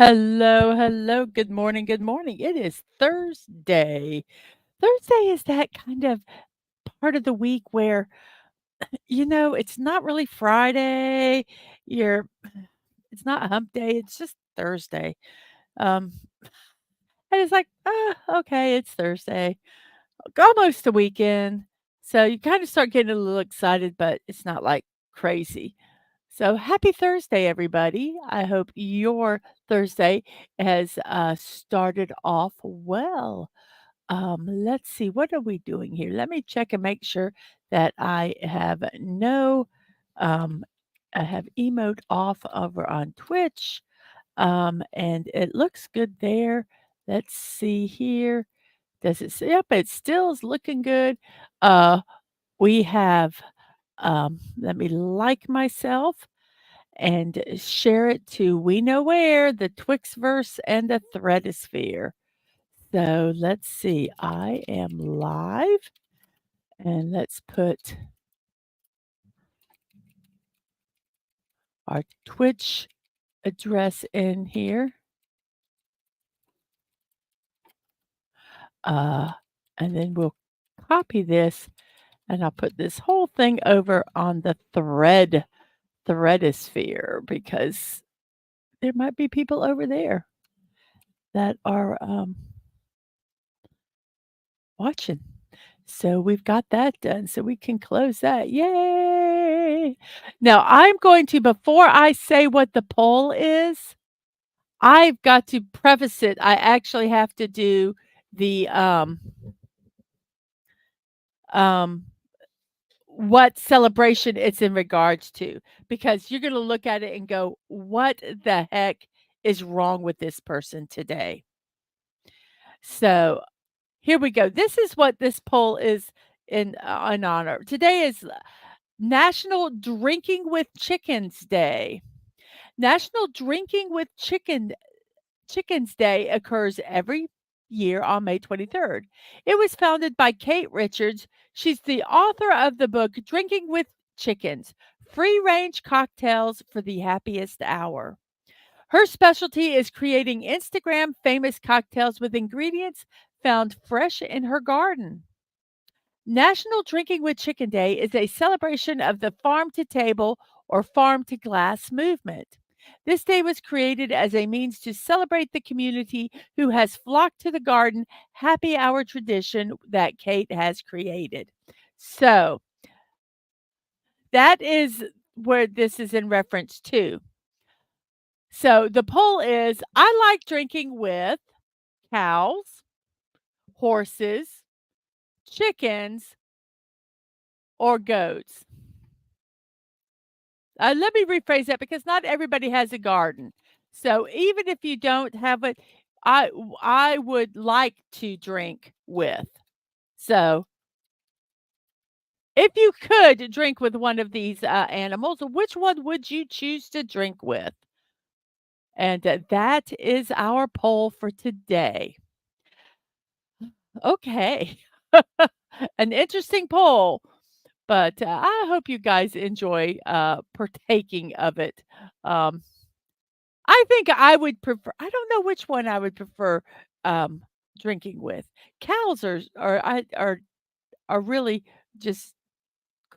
Hello, hello. Good morning. Good morning. It is Thursday. Thursday is that kind of part of the week where, it's not really Friday. You're it's not hump day. It's just Thursday. Um, and it's like, okay, it's Thursday. Almost a weekend. So you kind of start getting a little excited, but it's not like crazy. So happy Thursday, everybody. I hope your Thursday has started off well. Let's see, what are we doing here? Let me check and make sure that um, I have emote off over on Twitch. And it looks good there. Let's see here. Does it say, yep, it still is looking good. Uh, we have, let me like myself and share it to we know where, the Twixverse and the Threadosphere. So let's see. I am live and let's put our Twitch address in here. Uh, and then we'll copy this and I'll put this whole thing over on the Threadosphere because there might be people over there that are watching. So we've got that done, so we can close that. Yay! Now I'm going to before I say what the poll is, I've got to preface it. I actually have to do the um what celebration it's in regards to because you're going to look at it and go, "What the heck is wrong with this person today?" So, here we go. This is what this poll is in honor. Today is National Drinking with Chickens Day. National Drinking with Chickens Day occurs every year on May 23rd. It was founded by Kate Richards. She's the author of the book Drinking with Chickens: Free-Range Cocktails for the Happiest Hour. Her specialty is creating Instagram famous cocktails with ingredients found fresh in her garden. National Drinking with Chicken Day is a celebration of the farm to table or farm to glass movement. This day was created as a means to celebrate the community who has flocked to the garden happy hour tradition that Kate has created. So that is where this is in reference to. So the poll is I like drinking with cows, horses, chickens, or goats. Let me rephrase that because not everybody has a garden. So even if you don't have it, I would like to drink with. So if you could drink with one of these animals, which one would you choose to drink with? And that is our poll for today. Okay. An interesting poll, but I hope you guys enjoy partaking of it. Um, I think I would prefer I don't know which one I would prefer, um, drinking with. Cows are really just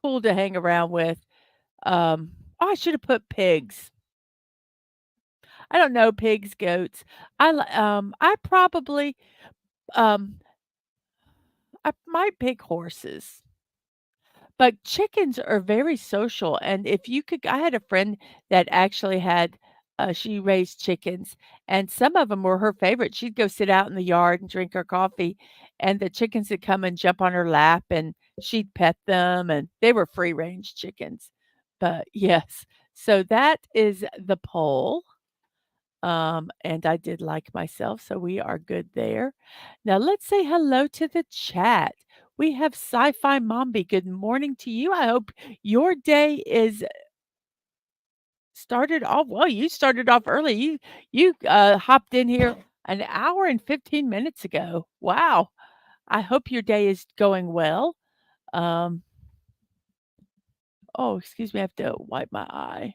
cool to hang around with. Oh, I should have put pigs. I don't know, pigs, goats. I probably, um, I might pick horses. But chickens are very social, and if you could I had a friend that actually had she raised chickens, and some of them were her favorite. She'd go sit out in the yard and drink her coffee, and the chickens would come and jump on her lap, and she'd pet them, and they were free-range chickens. But yes, so that is the poll. And I did like myself, so we are good there. Now let's say hello to the chat. We have Sci-Fi Mombi. Good morning to you. I hope your day is started off well. You started off early. You hopped in here an hour and 15 minutes ago. Wow. I hope your day is going well. Um, oh, excuse me, I have to wipe my eye.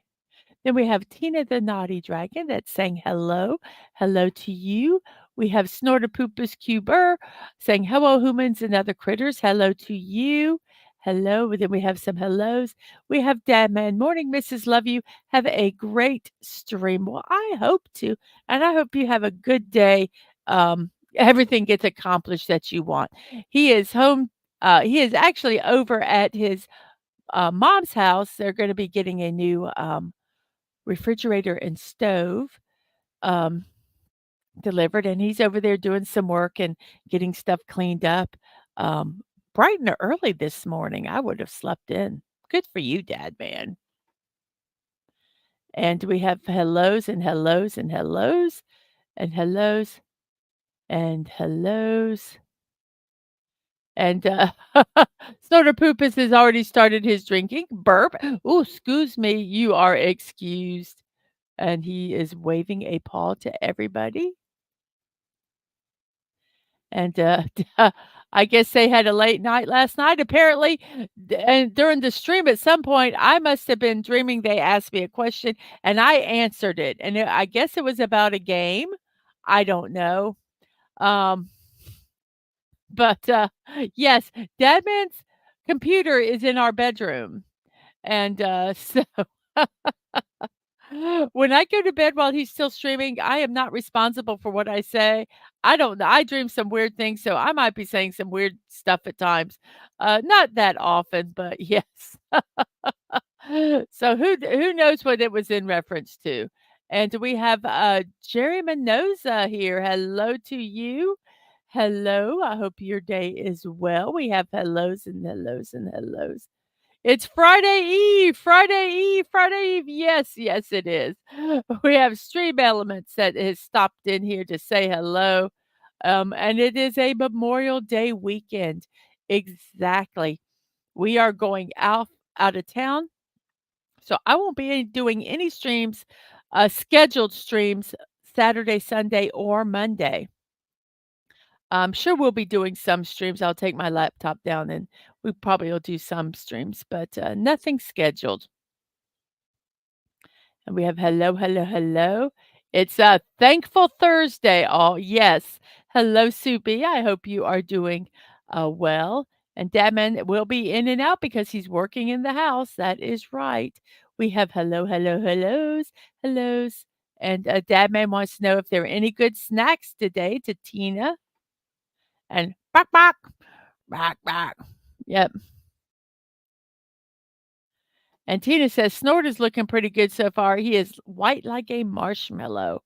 Then we have Tina the Naughty Dragon that's saying hello. Hello to you. We have Snortopoopas Cuber saying hello, humans and other critters. Hello to you. Hello. Then we have some hellos. We have Dadman. Morning, Mrs. Love you. Have a great stream. Well, I hope to. And I hope you have a good day. Everything gets accomplished that you want. He is home. He is actually over at his mom's house. They're going to be getting a new refrigerator and stove um, delivered, and he's over there doing some work and getting stuff cleaned up. Um, Bright and early this morning, I would have slept in. Good for you, Dad, man. And we have hellos and hellos and hellos and hellos and hellos. And Snortopoopas has already started his drinking. Burp. Oh, excuse me. You are excused. And he is waving a paw to everybody. And, I guess they had a late night last night, apparently, and during the stream at some point, I must have been dreaming they asked me a question, and I answered it, and I guess it was about a game. I don't know. Um, but, yes, Dadman's computer is in our bedroom, and, so when I go to bed while he's still streaming, I am not responsible for what I say. I don't know. I dream some weird things, so I might be saying some weird stuff at times. Not that often, but yes. So who knows what it was in reference to? And we have Jerry Mendoza here. Hello to you. Hello. I hope your day is well. We have hellos and hellos and hellos. It's Friday Eve, Friday Eve, Friday Eve. Yes, yes, it is. We have Stream Elements that has stopped in here to say hello. And it is a Memorial Day weekend. Exactly. We are going out of town. So I won't be doing any streams, scheduled streams Saturday, Sunday, or Monday. I'm sure we'll be doing some streams. I'll take my laptop down and we probably will do some streams, but nothing scheduled. And we have hello, hello, hello. It's a thankful Thursday, all. Yes. Hello, Soupy. I hope you are doing well. And Dadman will be in and out because he's working in the house. That is right. We have hello, hello, hellos, hellos. And Dadman wants to know if there are any good snacks today to Tina. And bark, bark, bark, bark. Yep. And Tina says Snort is looking pretty good so far. He is white like a marshmallow.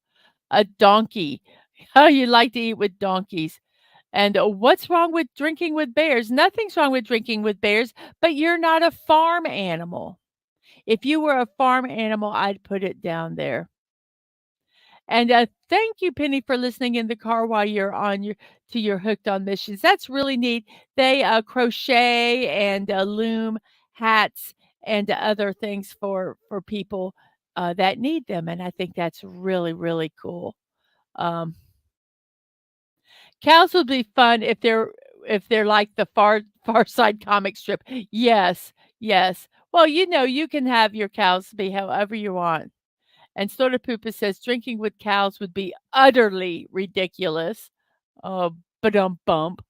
A donkey. How you like to eat with donkeys. And what's wrong with drinking with bears? Nothing's wrong with drinking with bears, but you're not a farm animal. If you were a farm animal, I'd put it down there. And thank you, Penny, for listening in the car while you're on your hooked on missions. That's really neat. They crochet and loom hats and other things for people that need them, and I think that's really really cool. Um, Cows would be fun if they're like the Far Side comic strip. Yes, yes. Well, you can have your cows be however you want. And Soda Poopa says drinking with cows would be utterly ridiculous. Bump.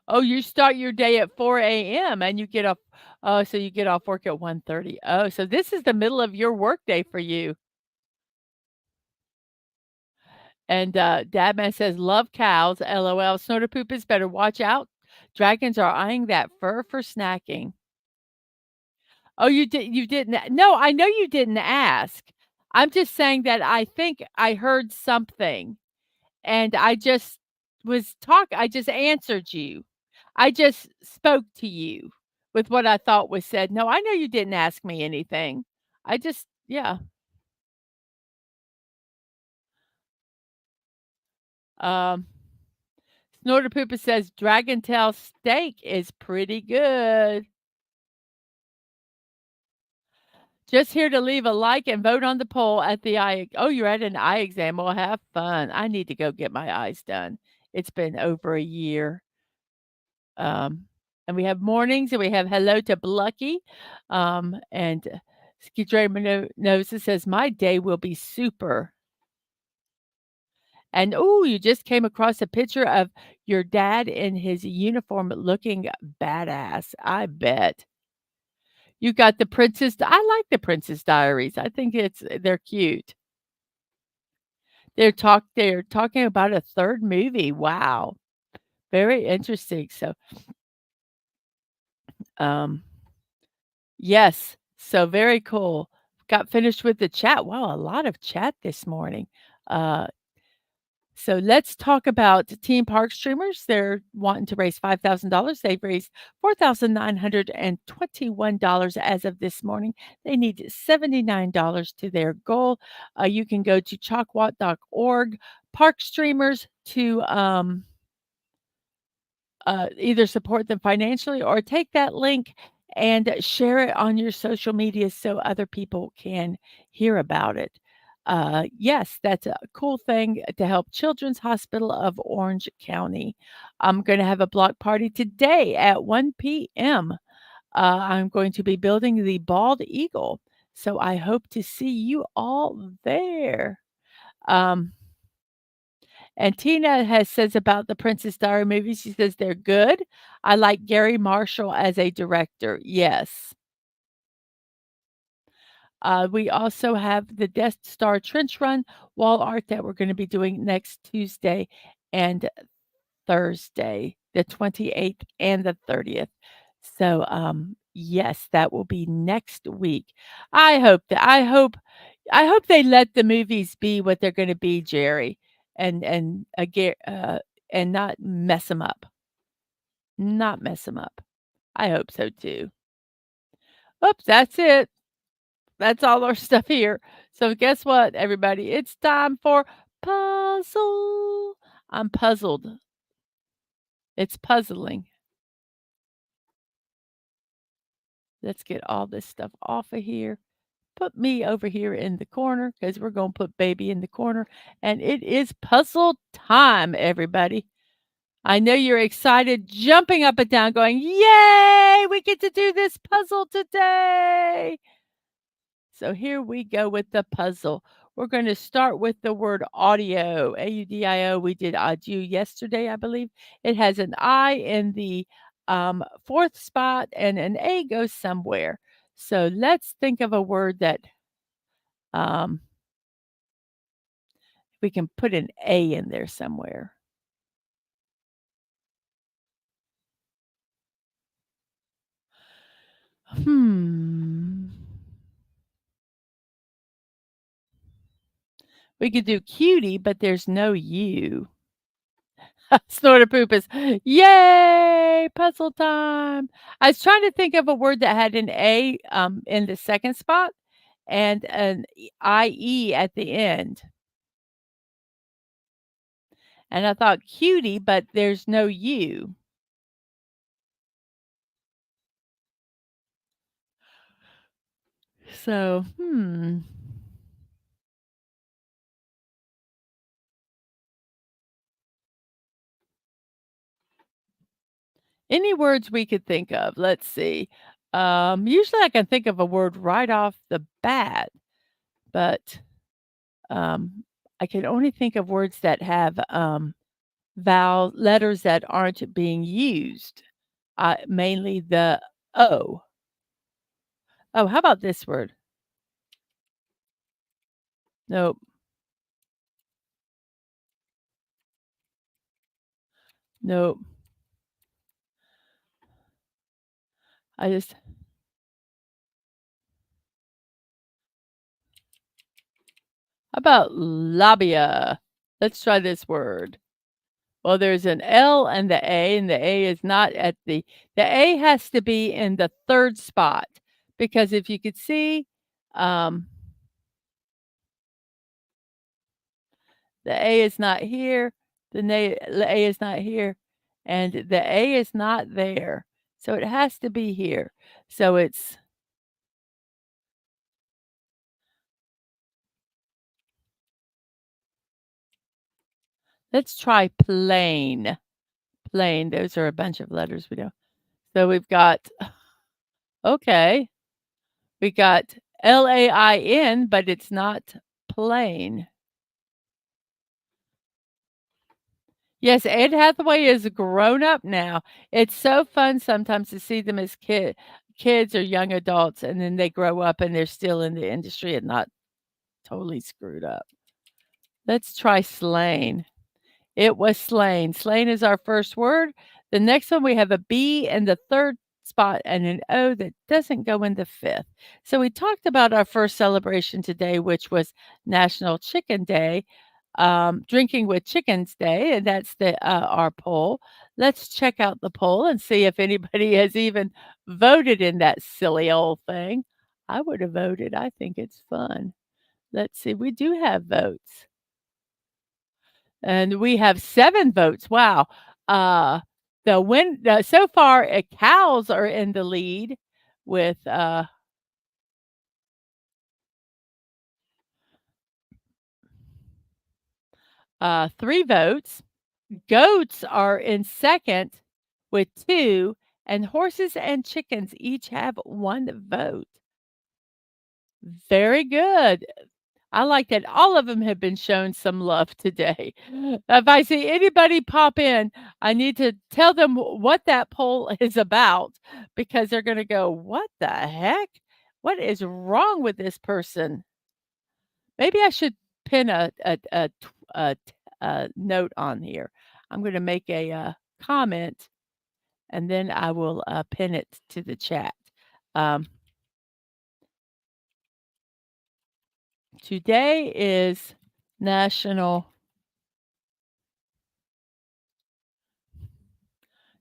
Oh, you start your day at 4 a.m. and you get off. Oh, so you get off work at 1:30. Oh, so this is the middle of your workday for you. And Dadman says, "Love cows." LOL. Snorter Poop is better. Watch out. Dragons are eyeing that fur for snacking. Oh, you didn't. No, I know you didn't ask. I'm just saying that I think I heard something and I just answered you. I just spoke to you with what I thought was said. No, I know you didn't ask me anything. Yeah. Um, Snorter Poopa says dragon tail steak is pretty good. Just here to leave a like and vote on the poll at the eye. Oh, you're at an eye exam. Well, have fun. I need to go get my eyes done. It's been over a year. Um, And we have mornings, and we have hello to Blucky. And Ski Draper knows it says, "My day will be super." And oh, you just came across a picture of your dad in his uniform looking badass, I bet. You got the Princess I like the Princess Diaries. I think they're cute. They're talking about a 3rd movie. Wow. Very interesting. So, um, yes. So very cool. Got finished with the chat. Wow, a lot of chat this morning. Uh, so let's talk about Team Park streamers. They're wanting to raise $5,000. They've raised $4,921 as of this morning. They need $79 to their goal. You can go to chalkwat.org, Park streamers to either support them financially or take that link and share it on your social media so other people can hear about it. Yes, that's a cool thing to help Children's Hospital of Orange County. I'm going to have a block party today at 1 p.m. I'm going to be building the bald eagle. So I hope to see you all there. Um, and Tina has says about the Princess Diary movies, she says they're good. I like Gary Marshall as a director. Yes. We also have the Death Star Trench Run wall art that we're going to be doing next Tuesday and Thursday, the 28th and the 30th. So, yes, that will be next week. I hope they let the movies be what they're gonna be, Jerry, and aga and not mess them up. Not mess them up. I hope so too. Oops, that's it. That's all our stuff here. So guess what, everybody? It's time for puzzle. I'm puzzled. It's puzzling. Let's get all this stuff off of here. Put me over here in the corner because we're going to put baby in the corner. And it is puzzle time, everybody. I know you're excited, jumping up and down, going, "Yay! We get to do this puzzle today." So here we go with the puzzle. We're going to start with the word audio, AUDIO. We did audio yesterday, I believe. It has an I in the 4th spot and an A goes somewhere. So let's think of a word that um, we can put an A in there somewhere. Hmm. We could do cutie, but there's no U. Snorter poop is, yay, puzzle time. I was trying to think of a word that had an A in the 2nd spot and an IE at the end. And I thought cutie, but there's no U. So, any words we could think of. Let's see. Usually I can think of a word right off the bat, but um, I can only think of words that have vowel letters that aren't being used. Mainly the O. Oh, how about this word? Nope. Nope. I just how about labia? Let's try this word. Well, there's an L and the A is not at the A has to be in the 3rd spot because if you could see, um, the A is not here, the A is not here, and the A is not there. So it has to be here. So let's try plain. Plain. Those are a bunch of letters we don't. So we've got okay, we got Lain, but it's not plain. Yes, Ed Hathaway is grown up now. It's so fun sometimes to see them as kids or young adults, and then they grow up and they're still in the industry and not totally screwed up. Let's try slain. It was slain. Slain is our first word. The next one, we have a B in the third spot and an O that doesn't go in the fifth. So we talked about our first celebration today, which was National Chicken Day, Drinking with Chickens Day, and that's our poll. Let's check out the poll and see if anybody has even voted in that silly old thing. I would have voted. I think it's fun. Let's see. We do have votes. And we have 7 votes. Wow. Uh, so far, cows are in the lead with 3 votes. Goats are in second with 2, and horses and chickens each have 1 vote. Very good. I like that all of them have been shown some love today. If I see anybody pop in, I need to tell them what that poll is about because they're gonna go, "What the heck? What is wrong with this person?" Maybe I should pin a note on here. I'm gonna make a comment, and then I will, pin it to the chat. Um, Today is National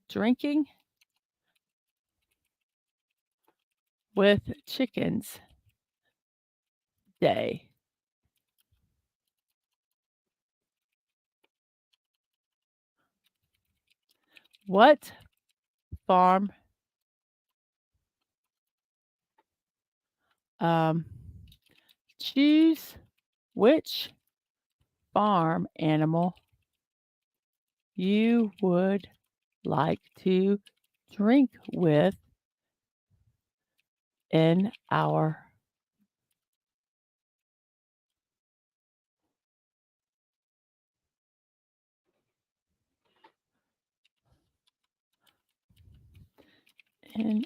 Drinking with Chickens Day. What farm um, choose which farm animal you would like to drink with in our in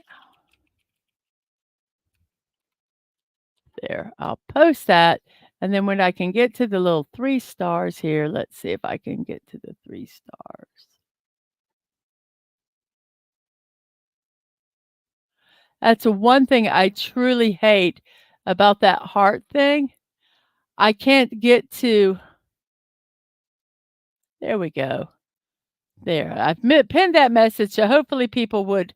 there. I'll post that, and then when I can get to the little 3 stars here, let's see if I can get to the 3 stars. That's one thing I truly hate about that heart thing. I can't get to there we go. There, I've pinned that message, so hopefully people would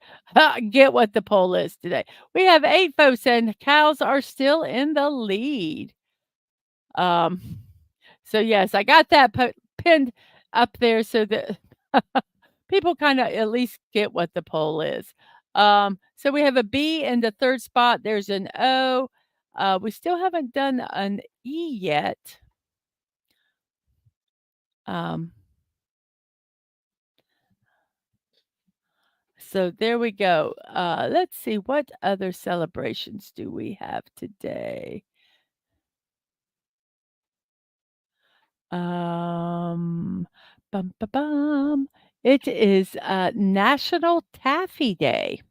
get what the poll is today. We have 8 votes, and cows are still in the lead. Um, so yes, I got that pinned up there so that people kind of at least get what the poll is. So we have a B in the third spot. There's an O. We still haven't done an E yet. Um, So there we go. Let's see, what other celebrations do we have today? Um, bum, ba, bum. It is National Taffy Day.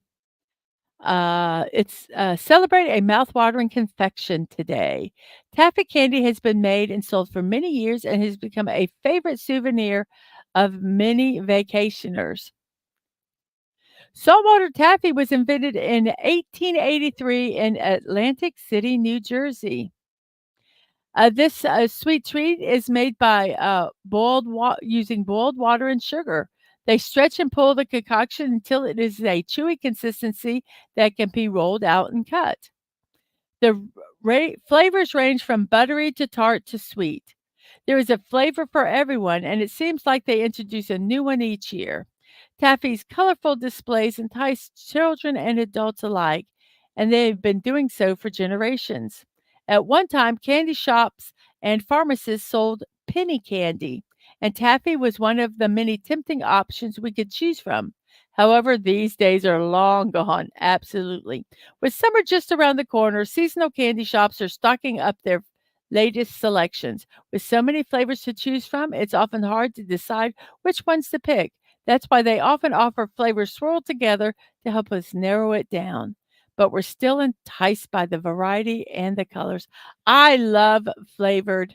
It's celebrate a mouth-watering confection today. Taffy candy has been made and sold for many years and has become a favorite souvenir of many vacationers. Saltwater taffy was invented in 1883 in Atlantic City, New Jersey. This sweet treat is made by using boiled water and sugar. They stretch and pull the concoction until it is a chewy consistency that can be rolled out and cut. The flavors range from buttery to tart to sweet. There is a flavor for everyone, and it seems like they introduce a new one each year. Taffy's colorful displays entice children and adults alike, and they've been doing so for generations. At one time, candy shops and pharmacists sold penny candy, and taffy was one of the many tempting options we could choose from. However, these days are long gone, absolutely. With summer just around the corner, seasonal candy shops are stocking up their latest selections. With so many flavors to choose from, it's often hard to decide which ones to pick. That's why they often offer flavors swirled together to help us narrow it down. But we're still enticed by the variety and the colors. I love flavored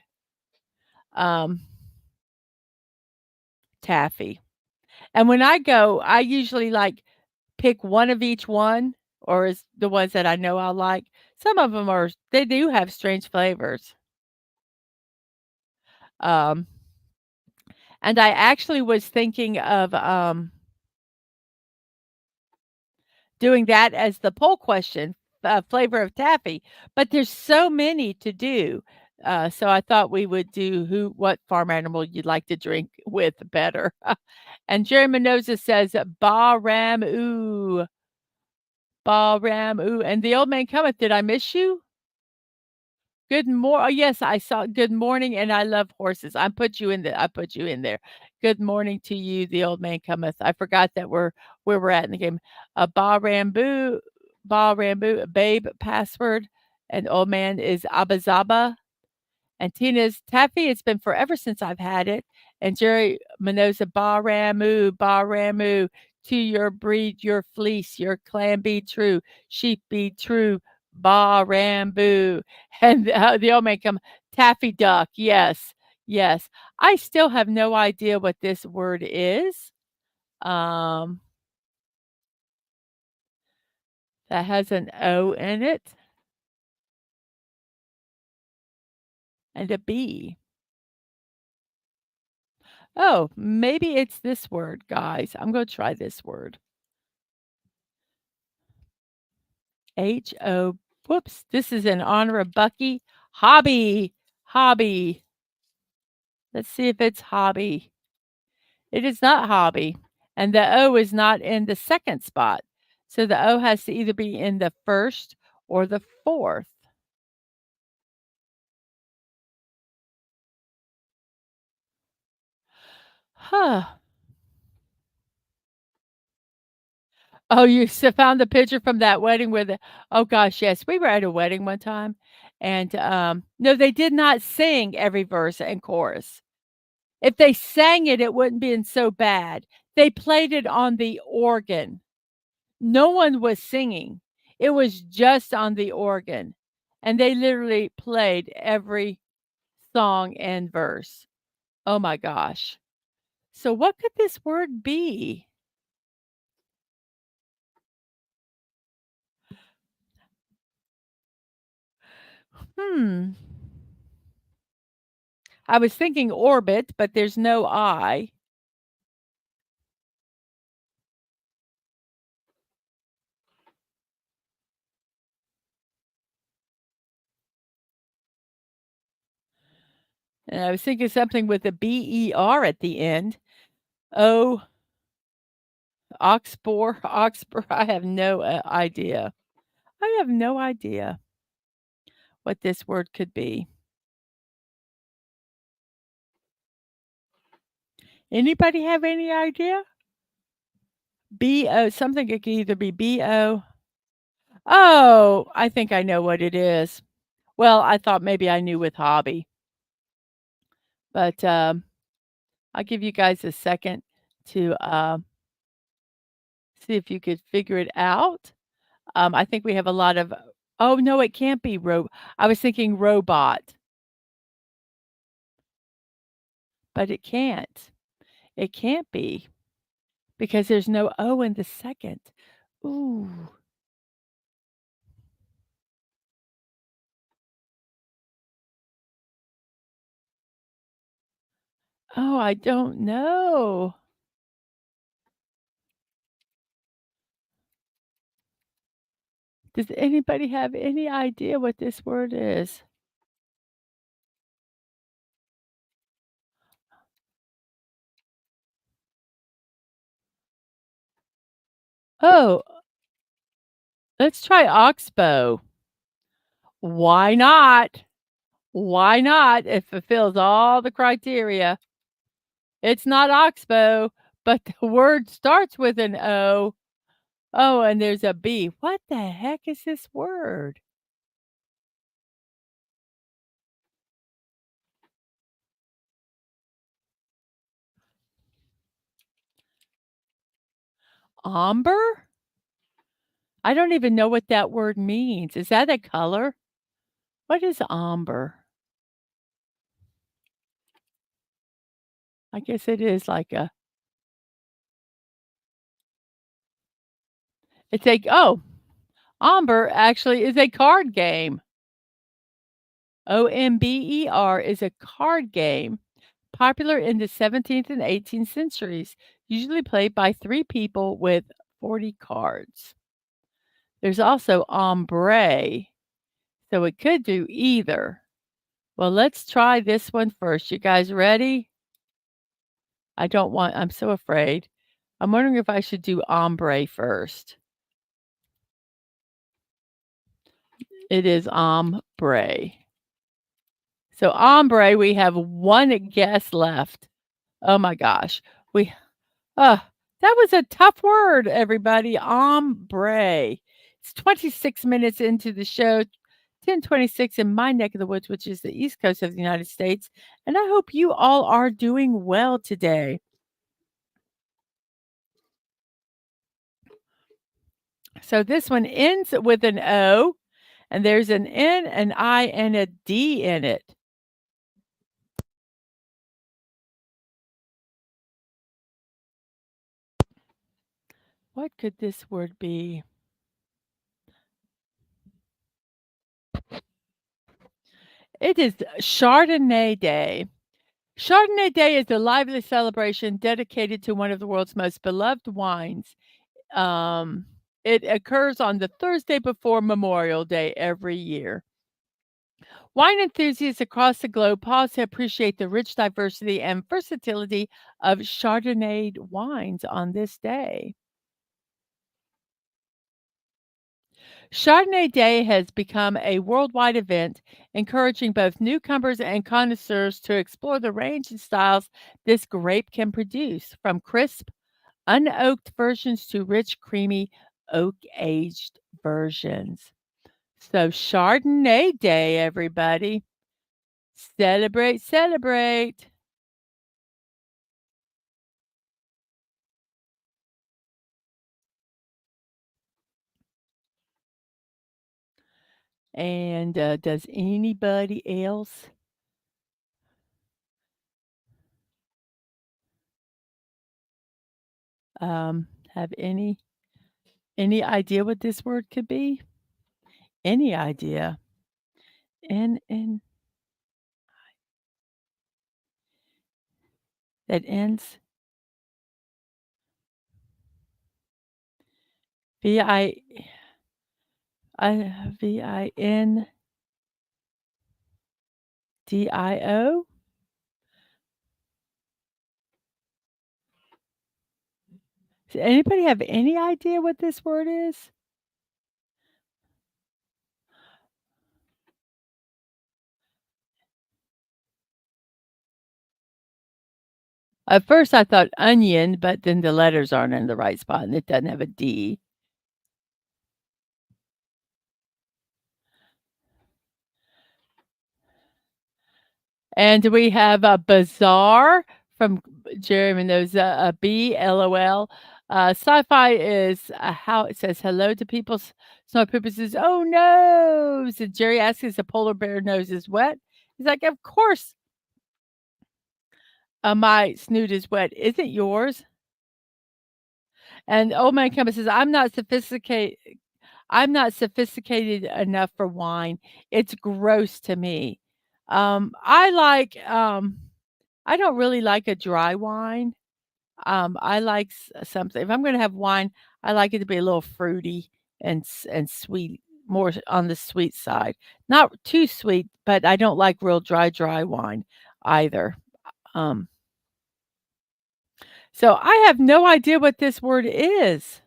um, taffy. And when I go, I usually like pick one of each one or is the ones that I know I'll like. Some of them are they do have strange flavors. Um, and I actually was thinking of doing that as the poll question, flavor of taffy, but there's so many to do. So I thought we would do what farm animal you'd like to drink with better. And Jerry Mendoza says, Ba Ram Ooh, Ba Ram Ooh. And the old man cometh, did I miss you? Oh, yes, I saw good morning, and I love horses. I put you in there. Good morning to you, the old man cometh. I forgot that we're where we're at in the game. Ba Rambo, babe password, and old man is Abazaba. And Tina's Taffy, it's been forever since I've had it. And Jerry Minoza, Ba Ramu, to your breed, your fleece, your clan be true, sheep be true, Ba Rambu. And the old man come, Taffy Duck, yes, yes. I still have no idea what this word is. Um, that has an O in it and a B. Oh, maybe it's this word, guys. I'm going to try this word. H-O whoops, this is in honor of Bucky. Hobby, hobby. Let's see if it's hobby. It is not hobby, and the O is not in the second spot. So the O has to either be in the first or the fourth. Huh. Oh, you found the picture from that wedding where oh gosh, yes, we were at a wedding one time, and no, they did not sing every verse and chorus. If they sang it, it wouldn't been so bad. They played it on the organ. No one was singing. It was just on the organ, and they literally played every song and verse. Oh my gosh. So what could this word be? Hmm. I was thinking orbit, but there's no I. And I was thinking something with a B-E-R at the end. Oh, oxbow, oxbow. I have no idea. I have no idea what this word could be. Anybody have any idea? B-O, something it could either be B-O. Oh, I think I know what it is. Well, I thought maybe I knew with hobby, but I'll give you guys a second to see if you could figure it out. I think we have a lot of, oh no, it can't be I was thinking robot, but it can't. It can't be because there's no O in the second. Ooh. Oh, I don't know. Does anybody have any idea what this word is? Oh, let's try oxbow. Why not? Why not? It fulfills all the criteria. It's not oxbow, but the word starts with an O. Oh, and there's a B. What the heck is this word? Ombre? I don't even know what that word means. Is that a color? What is ombre? I guess it is like a it's a oh, ombre actually is a card game. Omber is a card game popular in the 17th and 18th centuries, usually played by 3 people with 40 cards. There's also ombre, so it could do either. Well, let's try this one first. You guys ready? I'm so afraid. I'm wondering if I should do ombre first. It is ombre. So ombre, we have 1 guess left. Oh my gosh. We uh, that was a tough word, everybody. Ombre. It's 26 minutes into the show, 10:26 in my neck of the woods, which is the East Coast of the United States, and I hope you all are doing well today. So this one ends with an O, and there's an N, an I, and a D in it. What could this word be? It is Chardonnay Day. Chardonnay Day is a lively celebration dedicated to one of the world's most beloved wines. Um, it occurs on the Thursday before Memorial Day every year. Wine enthusiasts across the globe pause to appreciate the rich diversity and versatility of Chardonnay wines on this day. Chardonnay Day has become a worldwide event, encouraging both newcomers and connoisseurs to explore the range and styles this grape can produce, from crisp, unoaked versions to rich, creamy, oak aged versions. So, Chardonnay Day, everybody. Celebrate, celebrate. And does anybody else have any idea what this word could be? Any idea? And that ends V I VINDIO? Does anybody have any idea what this word is? At first, I thought onion, but then the letters aren't in the right spot, and it doesn't have a D. And we have a bazaar from Jeremy knows, B, LOL. Sci-fi is how it says hello to people. Snow Pooper says, "Oh no!" So Jerry asks, "Is the polar bear nose is wet?" He's like, "Of course, my snoot is wet. Isn't yours?" And Old Man Compass says, I'm not sophisticated enough for wine. It's gross to me. I like, I don't really like a dry wine. I like something. If I'm going to have wine, I like it to be a little fruity and sweet, more on the sweet side. Not too sweet, but I don't like real dry wine either. Um, so I have no idea what this word is.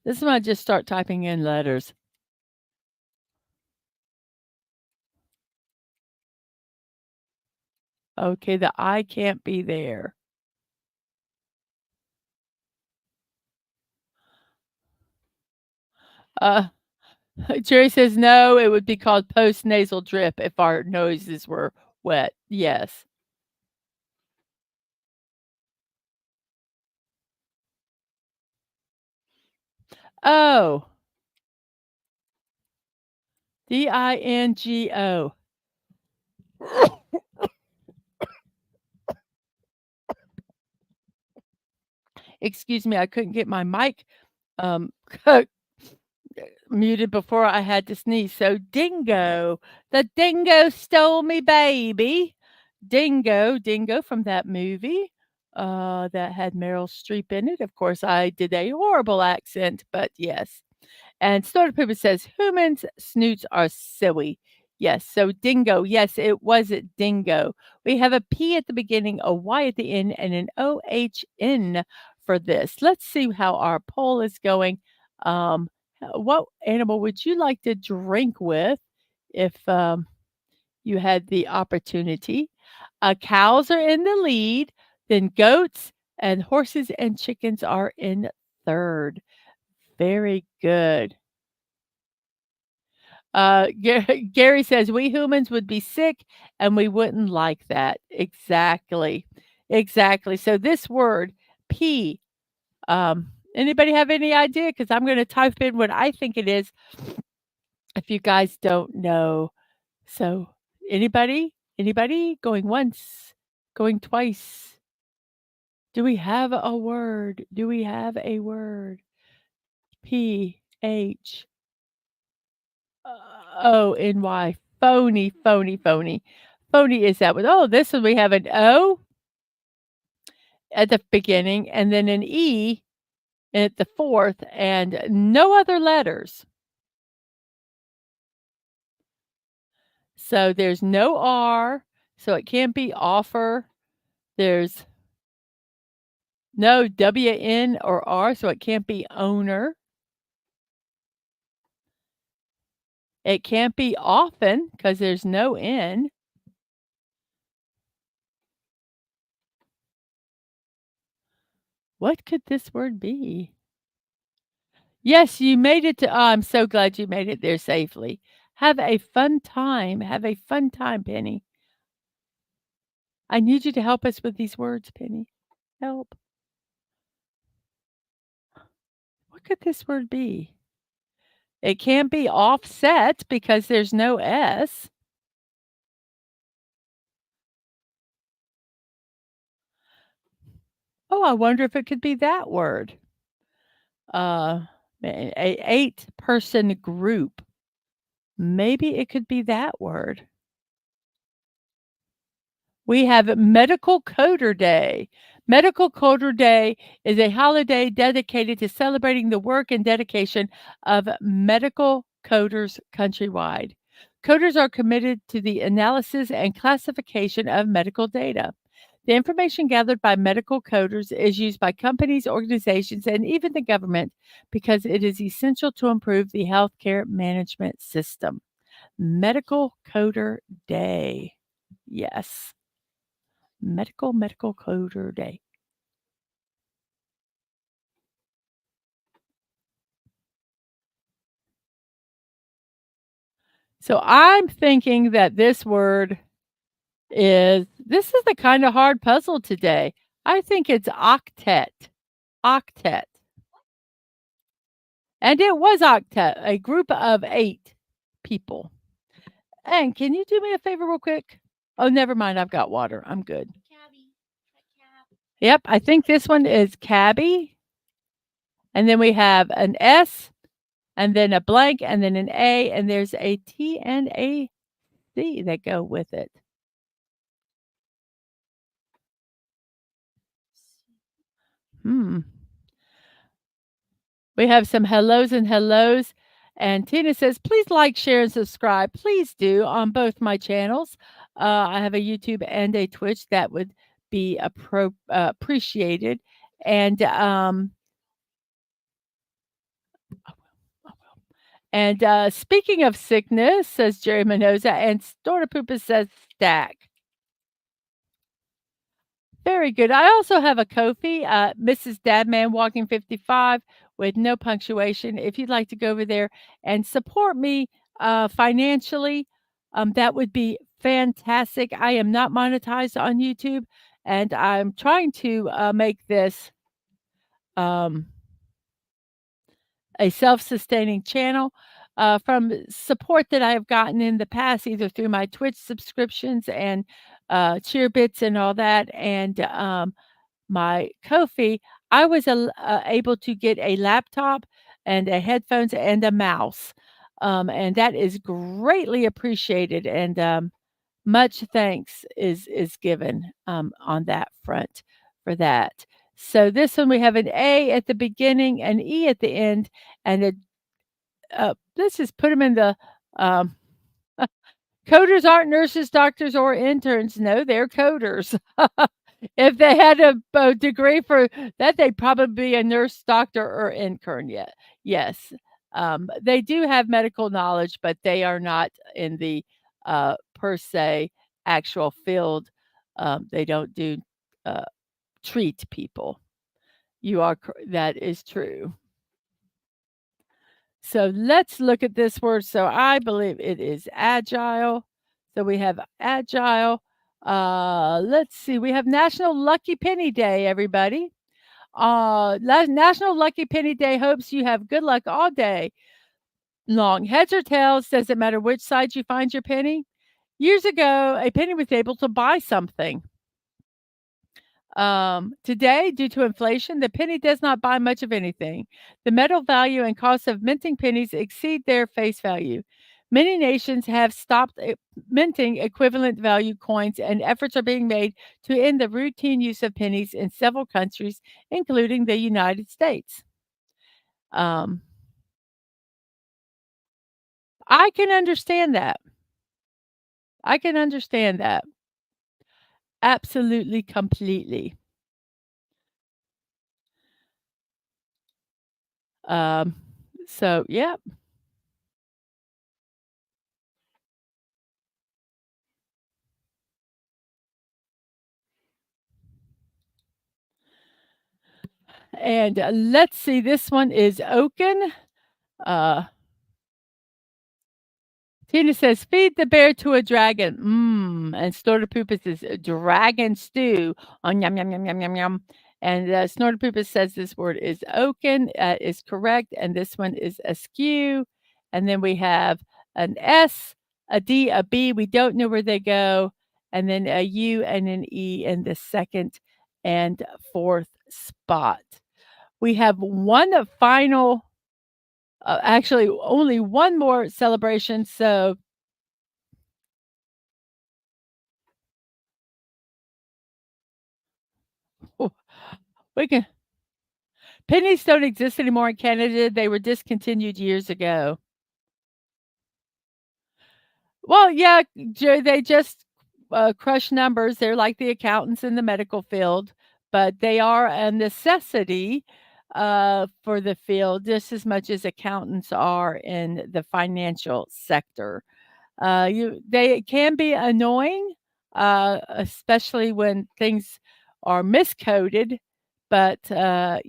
This is when I just start typing in letters. Okay, the I can't be there. Uh, Jerry says, "No, it would be called postnasal drip if our noses were wet." Yes. Oh, dingo. Excuse me, I couldn't get my mic, um, muted before I had to sneeze. So dingo, the dingo stole me baby. Dingo from that movie, that had Meryl Streep in it. Of course, I did a horrible accent, but yes. And Stoner Pooper says, "Humans' snoots are silly." Yes, so dingo. Yes, it was a dingo. We have a P at the beginning, a Y at the end, and an OHN for this. Let's see how our poll is going. What animal would you like to drink with if you had the opportunity? Cows are in the lead, then goats and horses and chickens are in third. Very good. Gary says, "We humans would be sick and we wouldn't like that." Exactly. Exactly. So this word, P, anybody have any idea? Because I'm going to type in what I think it is if you guys don't know. So anybody? Anybody? Going once, going twice. Do we have a word? Do we have a word? P, H, O-N-Y. Phony, phony, phony. Phony is that one. Oh, this one we have an O at the beginning and then an E at the fourth and no other letters. So there's no R, so it can't be offer. There's no W-N or R, so it can't be owner. It can't be often because there's no N. What could this word be? Yes, you made it to I'm so glad you made it there safely. Have a fun time. Have a fun time, Penny. I need you to help us with these words, Penny. Help. What could this word be? It can't be offset because there's no S. Oh, I wonder if it could be that word. A 8-person group. Maybe it could be that word. We have Medical Coder Day. Medical Coder Day is a holiday dedicated to celebrating the work and dedication of medical coders countrywide. Coders are committed to the analysis and classification of medical data. The information gathered by medical coders is used by companies, organizations, and even the government because it is essential to improve the healthcare management system. Medical Coder Day. Yes. Medical Coder Day. So I'm thinking that this is the kind of hard puzzle today. I think it's octet. Octet. And it was octet, a group of 8 people. And can you do me a favor real quick? Oh, never mind. I've got water. I'm good. Yep. I think this one is cabby. And then we have an S and then a blank and then an A and there's a T and a C that go with it. Hmm. We have some hellos and hellos. And Tina says, please like, share, and subscribe. Please do on both my channels. I have a YouTube and a Twitch. That would be appreciated. And speaking of sickness, says Jerry Minoza, and Storta Poopa says stack. Very good. I also have a Ko-fi, Mrs.DadmanWalking55 with no punctuation. If you'd like to go over there and support me, financially, that would be fantastic. I am not monetized on YouTube, and I'm trying to, make this, um a self-sustaining channel, from support that I have gotten in the past, either through my Twitch subscriptions and, cheer bits and all that, and, my Ko-fi, I was able to get a laptop and a headphones and a mouse, and that is greatly appreciated, and, much thanks is given, on that front for that. So this one, we have an A at the beginning, an E at the end, and a let's just put them in the, um coders aren't nurses, doctors, or interns. No, they're coders. If they had a degree for that, they'd probably be a nurse, doctor, or intern yet. Yes. They do have medical knowledge, but they are not in the, per se, actual field. They don't do, uh, treat people. That is true. So let's look at this word. So I believe it is agile. So we have agile. Let's see. We have National Lucky Penny Day, everybody. National Lucky Penny Day hopes you have good luck all day long. Heads or tails, doesn't matter which side you find your penny. Years ago, a penny was able to buy something. Today, due to inflation, the penny does not buy much of anything. The metal value and cost of minting pennies exceed their face value. Many nations have stopped minting equivalent value coins, and efforts are being made to end the routine use of pennies in several countries, including the United States. Um, I can understand that. I can understand that. Absolutely, completely. Um, so, yeah. And let's see, this one is Oaken. Uh, Tina says, "Feed the bear to a dragon." And Snorterpoopus is dragon stew. Oh, yum, yum, yum, yum, yum, yum. And Snorterpoopus says this word is oaken, is correct. And this one is askew. And then we have an S, a D, a B. We don't know where they go. And then a U and an E in the second and fourth spot. We have one final, actually, only one more celebration. So we can pennies don't exist anymore in Canada, they were discontinued years ago. Well, yeah, they just, crush numbers, they're like the accountants in the medical field, but they are a necessity, for the field just as much as accountants are in the financial sector. They can be annoying, especially when things are miscoded, but,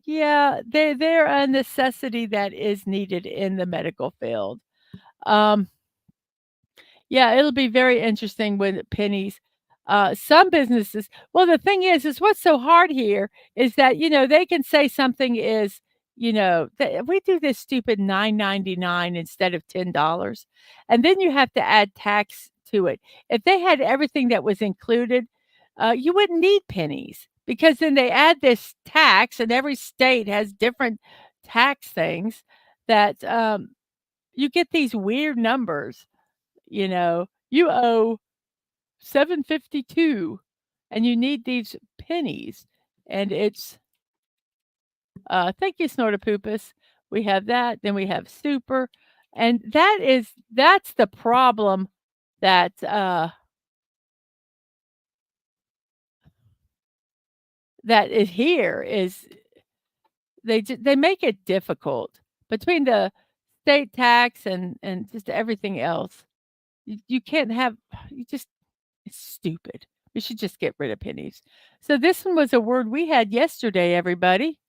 yeah, they're a necessity that is needed in the medical field. Um, yeah, it'll be very interesting with pennies. Some businesses well, the thing is what's so hard here is that, they can say something is, we do this stupid 9.99 instead of $10, and then you have to add tax to it. If they had everything that was included, you wouldn't need pennies because then they add this tax, and every state has different tax things that, you get these weird numbers. You owe 752 and you need these pennies. And it's thank you, Snorterpoopus. We have that, then we have super. And that's the problem that that is here is they make it difficult between the state tax and just everything else. You can't have you just it's stupid. We should just get rid of pennies. So this one was a word we had yesterday, everybody.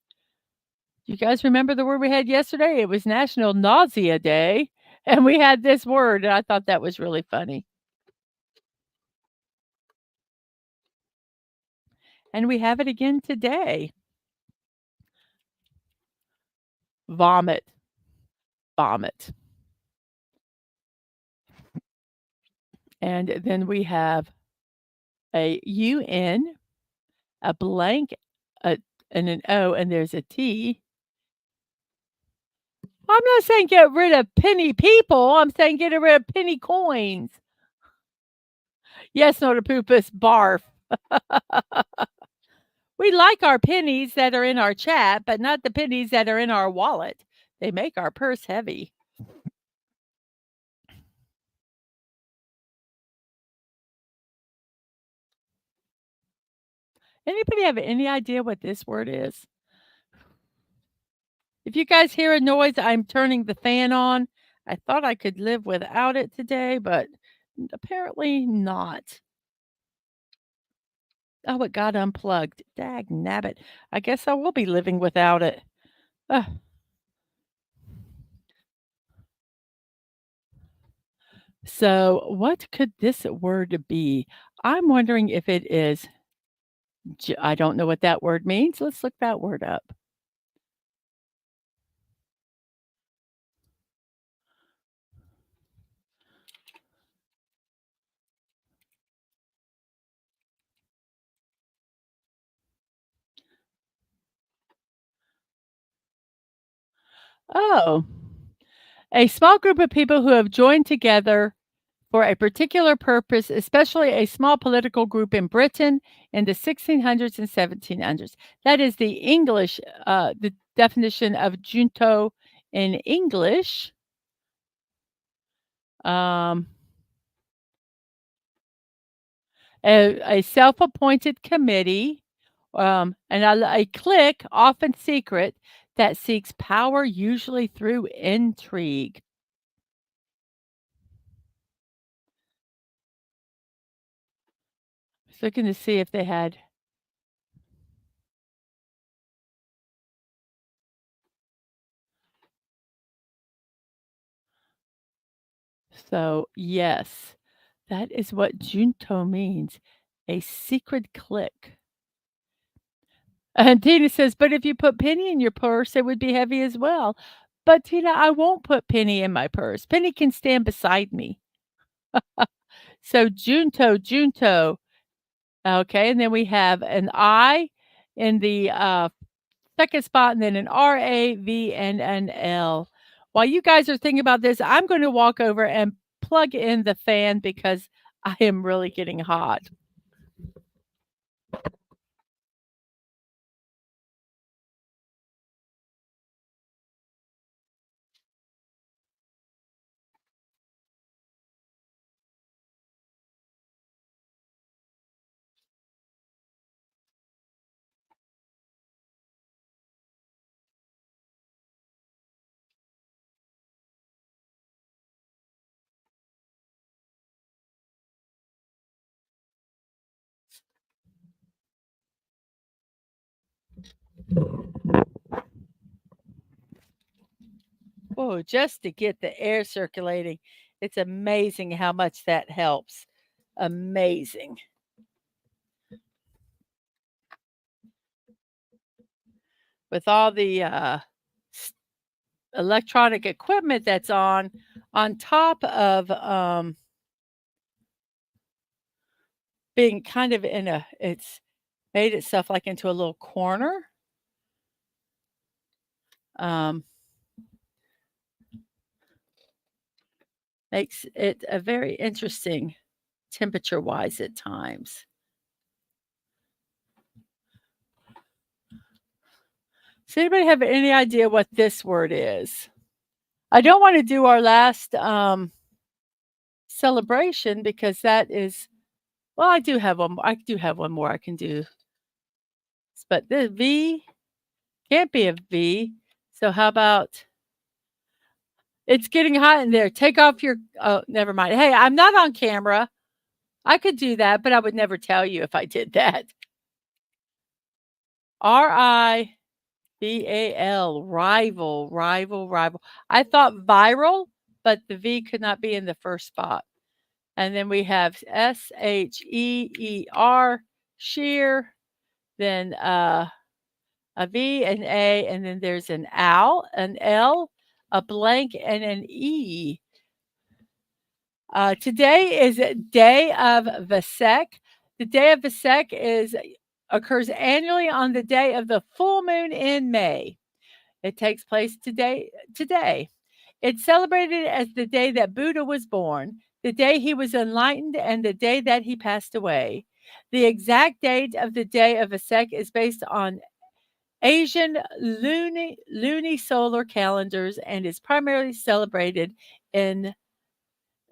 You guys remember the word we had yesterday? It was National Nausea Day, and we had this word, and I thought that was really funny. And we have it again today. Vomit. Vomit. And then we have a UN, a blank, a, and an O, and there's a T. I'm not saying get rid of penny people. I'm saying get rid of penny coins. Yes, not a poopus barf. We like our pennies that are in our chat, but not the pennies that are in our wallet. They make our purse heavy. Anybody have any idea what this word is? If you guys hear a noise, I'm turning the fan on. I thought I could live without it today, but apparently not. Oh, it got unplugged. Dag nabbit. I guess I will be living without it. Ugh. So, what could this word be? I'm wondering if it is. I don't know what that word means. Let's look that word up. Oh, a small group of people who have joined together for a particular purpose, especially a small political group in Britain in the 1600s and 1700s. That is the English, the definition of junto in English. Um, a self-appointed committee, and a clique, often secret, that seeks power, usually through intrigue. I was looking to see if they had. So, yes, that is what junto means, a secret clique. And Tina says, "But if you put Penny in your purse, it would be heavy as well." But Tina, I won't put Penny in my purse. Penny can stand beside me. So junto, junto. Okay, and then we have an I in the second spot, and then an RAV and an L. While you guys are thinking about this, I'm going to walk over and plug in the fan because I am really getting hot. Oh, just to get the air circulating. It's amazing how much that helps. Amazing. With all the electronic equipment that's on top of being kind of it's made itself like into a little corner. Um, makes it a very interesting temperature wise at times. Does anybody have any idea what this word is? I don't want to do our last celebration because that is, well, I do have one. I do have one more I can do, but the V can't be a V. So how about? It's getting hot in there. Take off your. Oh, never mind. Hey, I'm not on camera. I could do that, but I would never tell you if I did that. Rival, rival. I thought viral, but the V could not be in the first spot. And then we have sheer, sheer, then a V, an A, and then there's an owl, an L, a blank, and an E. Today is Day of Vasek. The Day of Vasek occurs annually on the day of the full moon in May. It takes place today. It's celebrated as the day that Buddha was born, the day he was enlightened, and the day that he passed away. The exact date of the Day of Vasek is based on Asian lunisolar calendars and is primarily celebrated in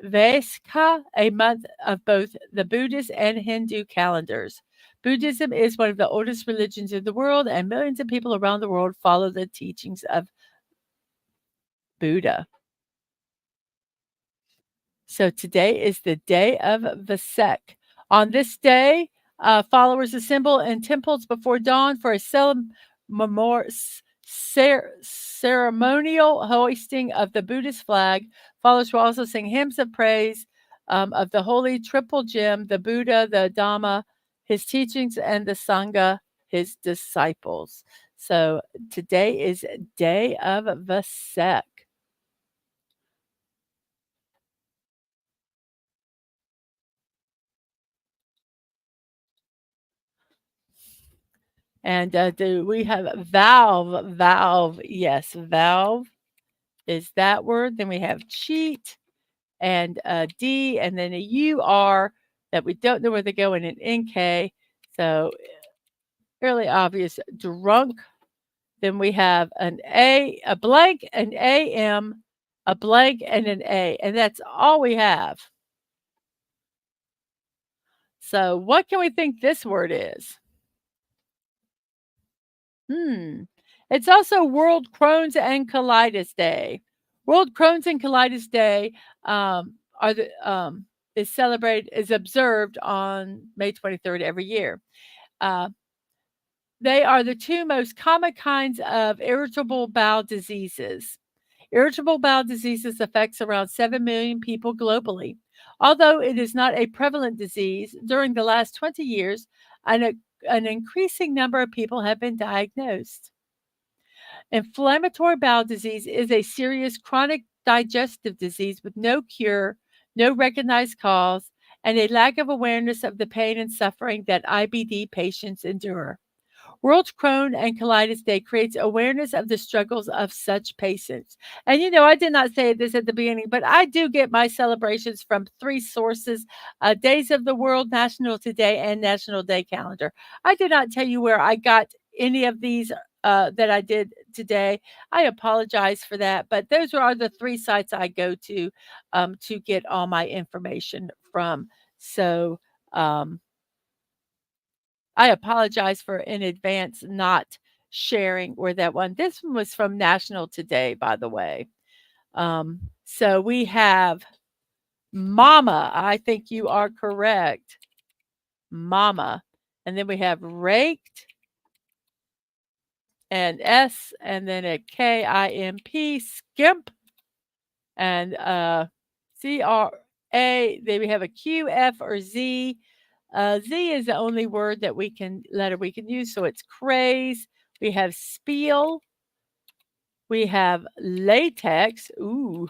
Vaisakha, a month of both the Buddhist and Hindu calendars. Buddhism is one of the oldest religions in the world, and millions of people around the world follow the teachings of Buddha. So today is the Day of Vasek. On this day, followers assemble in temples before dawn for a ceremonial hoisting of the Buddhist flag. Followers will also sing hymns of praise of the holy triple gem, the Buddha, the Dhamma, his teachings, and the Sangha, his disciples. So today is Day of Vasek. And do we have valve? Valve, yes, valve is that word. Then we have cheat and a D, and then a UR that we don't know where they go, and an NK. So fairly obvious. Drunk. Then we have an A, a blank, an AM, a blank, and an A, and that's all we have. So what can we think this word is? It's also World Crohn's and Colitis Day. World Crohn's and Colitis Day is observed on May 23rd every year. They are the two most common kinds of irritable bowel diseases. Irritable bowel diseases affects around 7 million people globally. Although it is not a prevalent disease, during the last 20 years, an increasing number of people have been diagnosed. Inflammatory bowel disease is a serious chronic digestive disease with no cure, no recognized cause, and a lack of awareness of the pain and suffering that IBD patients endure. World Crohn and Colitis Day creates awareness of the struggles of such patients. And I did not say this at the beginning, but I do get my celebrations from three sources: Days of the World, National Today, and National Day Calendar. I did not tell you where I got any of these that I did today. I apologize for that, but those are the three sites I go to get all my information from. So, I apologize for in advance not sharing where that one. This one was from National Today, by the way. So we have Mama. I think you are correct. Mama. And then we have raked and S and then a KIMP, skimp. And CRA, then we have a Q, F, or Z. Z is the only letter we can use, so it's craze. We have spiel. We have latex. Ooh.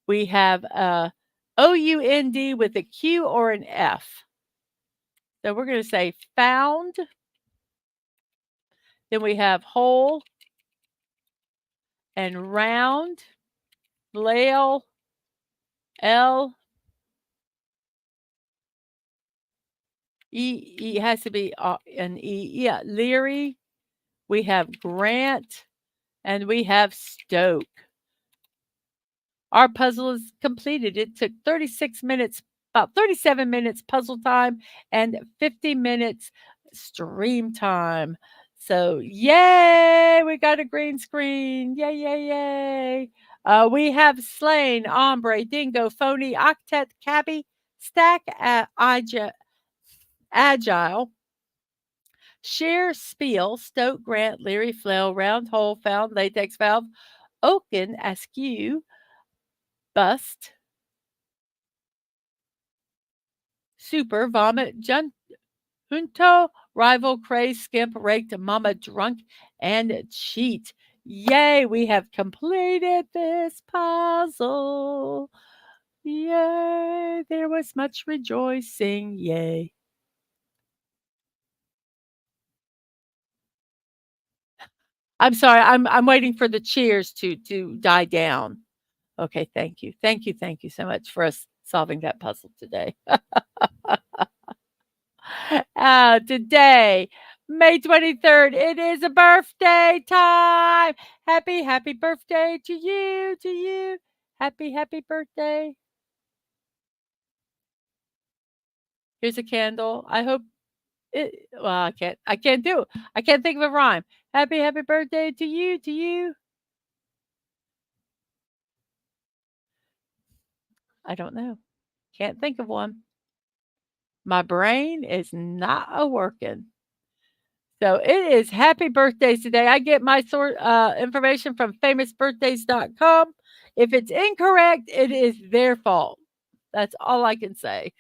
We have OUND with a Q or an F. So we're going to say found. Then we have whole and round. Flail. L. E has to be an E. Yeah, Leary. We have Grant. And we have Stoke. Our puzzle is completed. It took 36 minutes, about 37 minutes puzzle time, and 50 minutes stream time. So, yay! We got a green screen. Yay, yay, yay. We have slain, ombre, dingo, phony, octet, cabby, Stack Agile, Shear Spiel, Stoke Grant, Leary Flail, Round Hole, Found Latex Valve, Oaken, Askew, Bust, Super, Vomit, Junto, Rival, Craze, Skimp, Raked, Mama, Drunk, and Cheat. Yay, we have completed this puzzle. Yay, there was much rejoicing. Yay. I'm sorry, I'm waiting for the cheers to die down. Okay, thank you. Thank you, thank you so much for us solving that puzzle today. Today, May 23rd, it is a birthday time. Happy, happy birthday to you, to you. Happy, happy birthday. Here's a candle. I hope it, well, I can't do it. I can't think of a rhyme. Happy, happy birthday to you, to you. I don't know. Can't think of one. My brain is not a working. So it is happy birthdays today. I get my information from famousbirthdays.com. If it's incorrect, it is their fault. That's all I can say.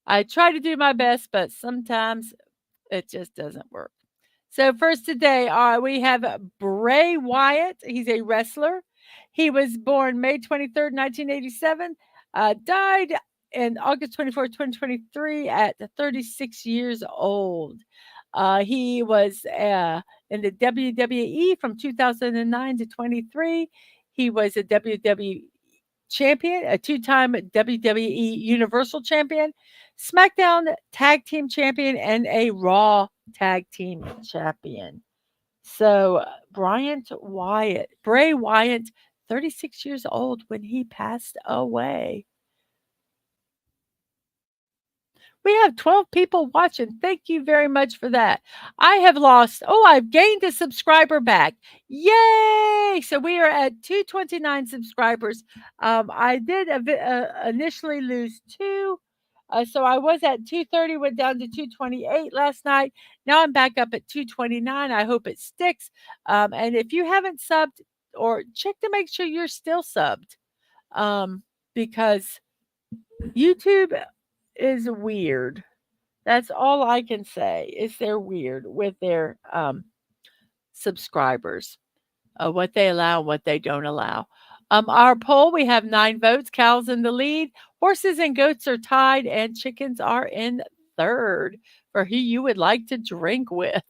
I try to do my best, but sometimes it just doesn't work. So first today, we have Bray Wyatt. He's a wrestler. He was born May 23rd, 1987. Died in August 24th, 2023 at 36 years old. He was in the WWE from 2009 to 23. He was a WWE champion, a two-time WWE Universal Champion, SmackDown Tag Team Champion, and a Raw Tag Team Champion. So Bray Wyatt, 36 years old when he passed away. We have 12 people watching. Thank you very much for that. I've gained a subscriber back. Yay! So we are at 229 subscribers. I did initially lose two. So I was at 230, went down to 228 last night. Now I'm back up at 229. I hope it sticks. And if you haven't subbed, or check to make sure you're still subbed, because YouTube is weird. That's all I can say is they're weird with their subscribers, what they allow, what they don't allow. Our poll, we have 9 votes. Cows in the lead. Horses and goats are tied, and chickens are in third for who you would like to drink with.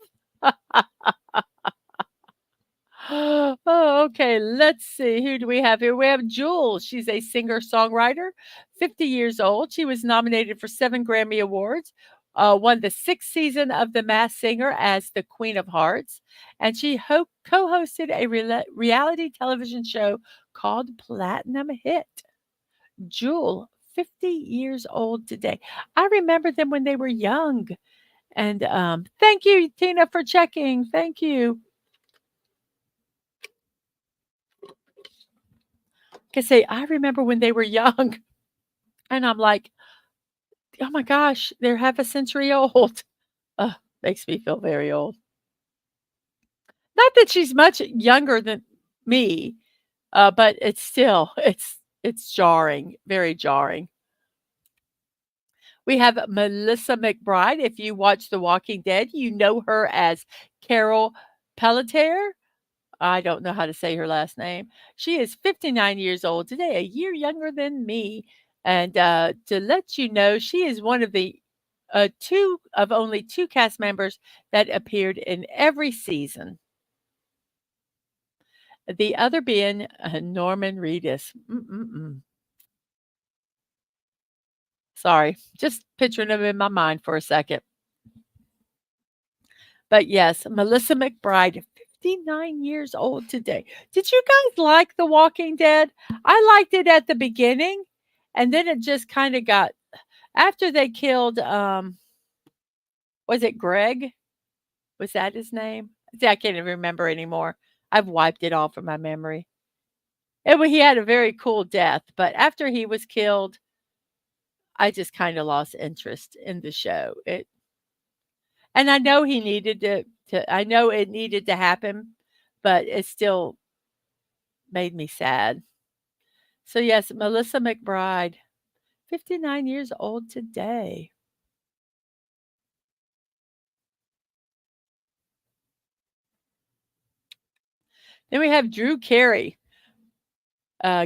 Oh, okay. Let's see. Who do we have here? We have Jules. She's a singer songwriter, 50 years old. She was nominated for 7 Grammy Awards, won the 6th season of The Masked Singer as the Queen of Hearts, and she co hosted a reality television show called Platinum Hit. Jewel, 50 years old today. I remember them when they were young. And thank you, Tina, for checking. Thank you. Can say I remember when they were young, and I'm like, oh my gosh, they're half a century old. Makes me feel very old. Not that she's much younger than me, but it's still it's jarring, very jarring. We have Melissa McBride. If you watch The Walking Dead, you know her as Carol Pelletier. I don't know how to say her last name. She is 59 years old today, a year younger than me. And to let you know, she is one of the only two cast members that appeared in every season. The other being Norman Reedus. Sorry, just picturing him in my mind for a second. But yes, Melissa McBride, 59 years old today. Did you guys like The Walking Dead? I liked it at the beginning, and then it just kind of got after they killed was it Greg? Was that his name? See, I can't even remember anymore. I've wiped it all from my memory. And well, he had a very cool death, but after he was killed, I just kinda lost interest in the show. It and I know he needed to I know it needed to happen, but it still made me sad. So, yes, Melissa McBride, 59 years old today. Then we have Drew Carey,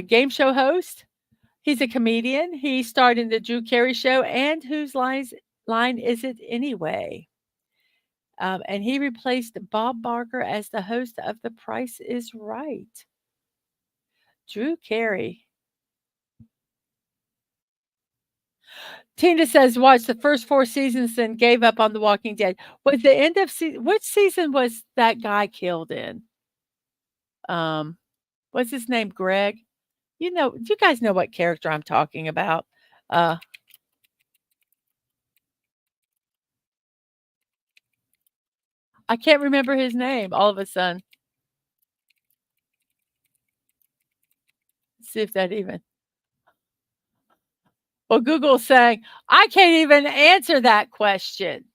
game show host. He's a comedian. He starred in the Drew Carey Show and Whose Line Is It Anyway? And he replaced Bob Barker as the host of The Price is Right. Drew Carey. Tina says, "Watched the first 4 seasons and gave up on The Walking Dead." Was the end of which season was that guy killed in? Um, what's his name? Greg? Do you guys know what character I'm talking about? Uh, I can't remember his name all of a sudden. See if that even well, Google's saying, "I can't even answer that question."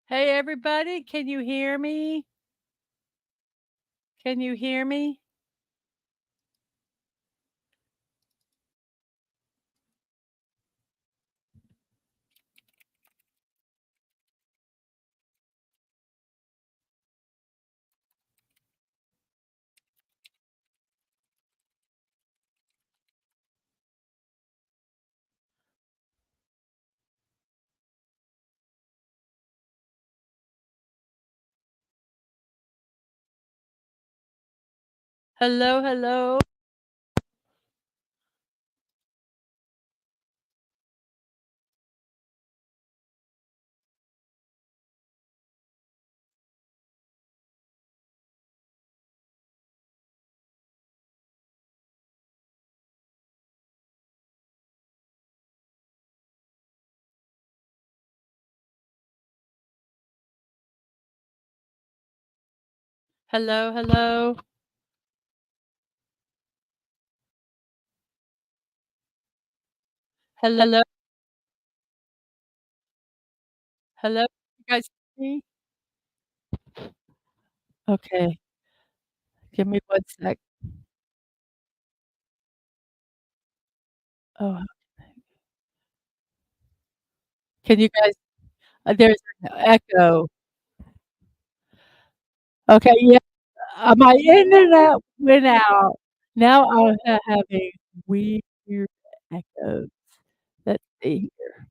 Hey, everybody, can you hear me? Can you hear me? Hello, hello. Hello, hello. Hello, hello. You guys hear me? Okay, give me one sec. Oh, can you guys there's an echo. Okay, yeah, my internet went out. Now I'm having weird echoes. Let's see here.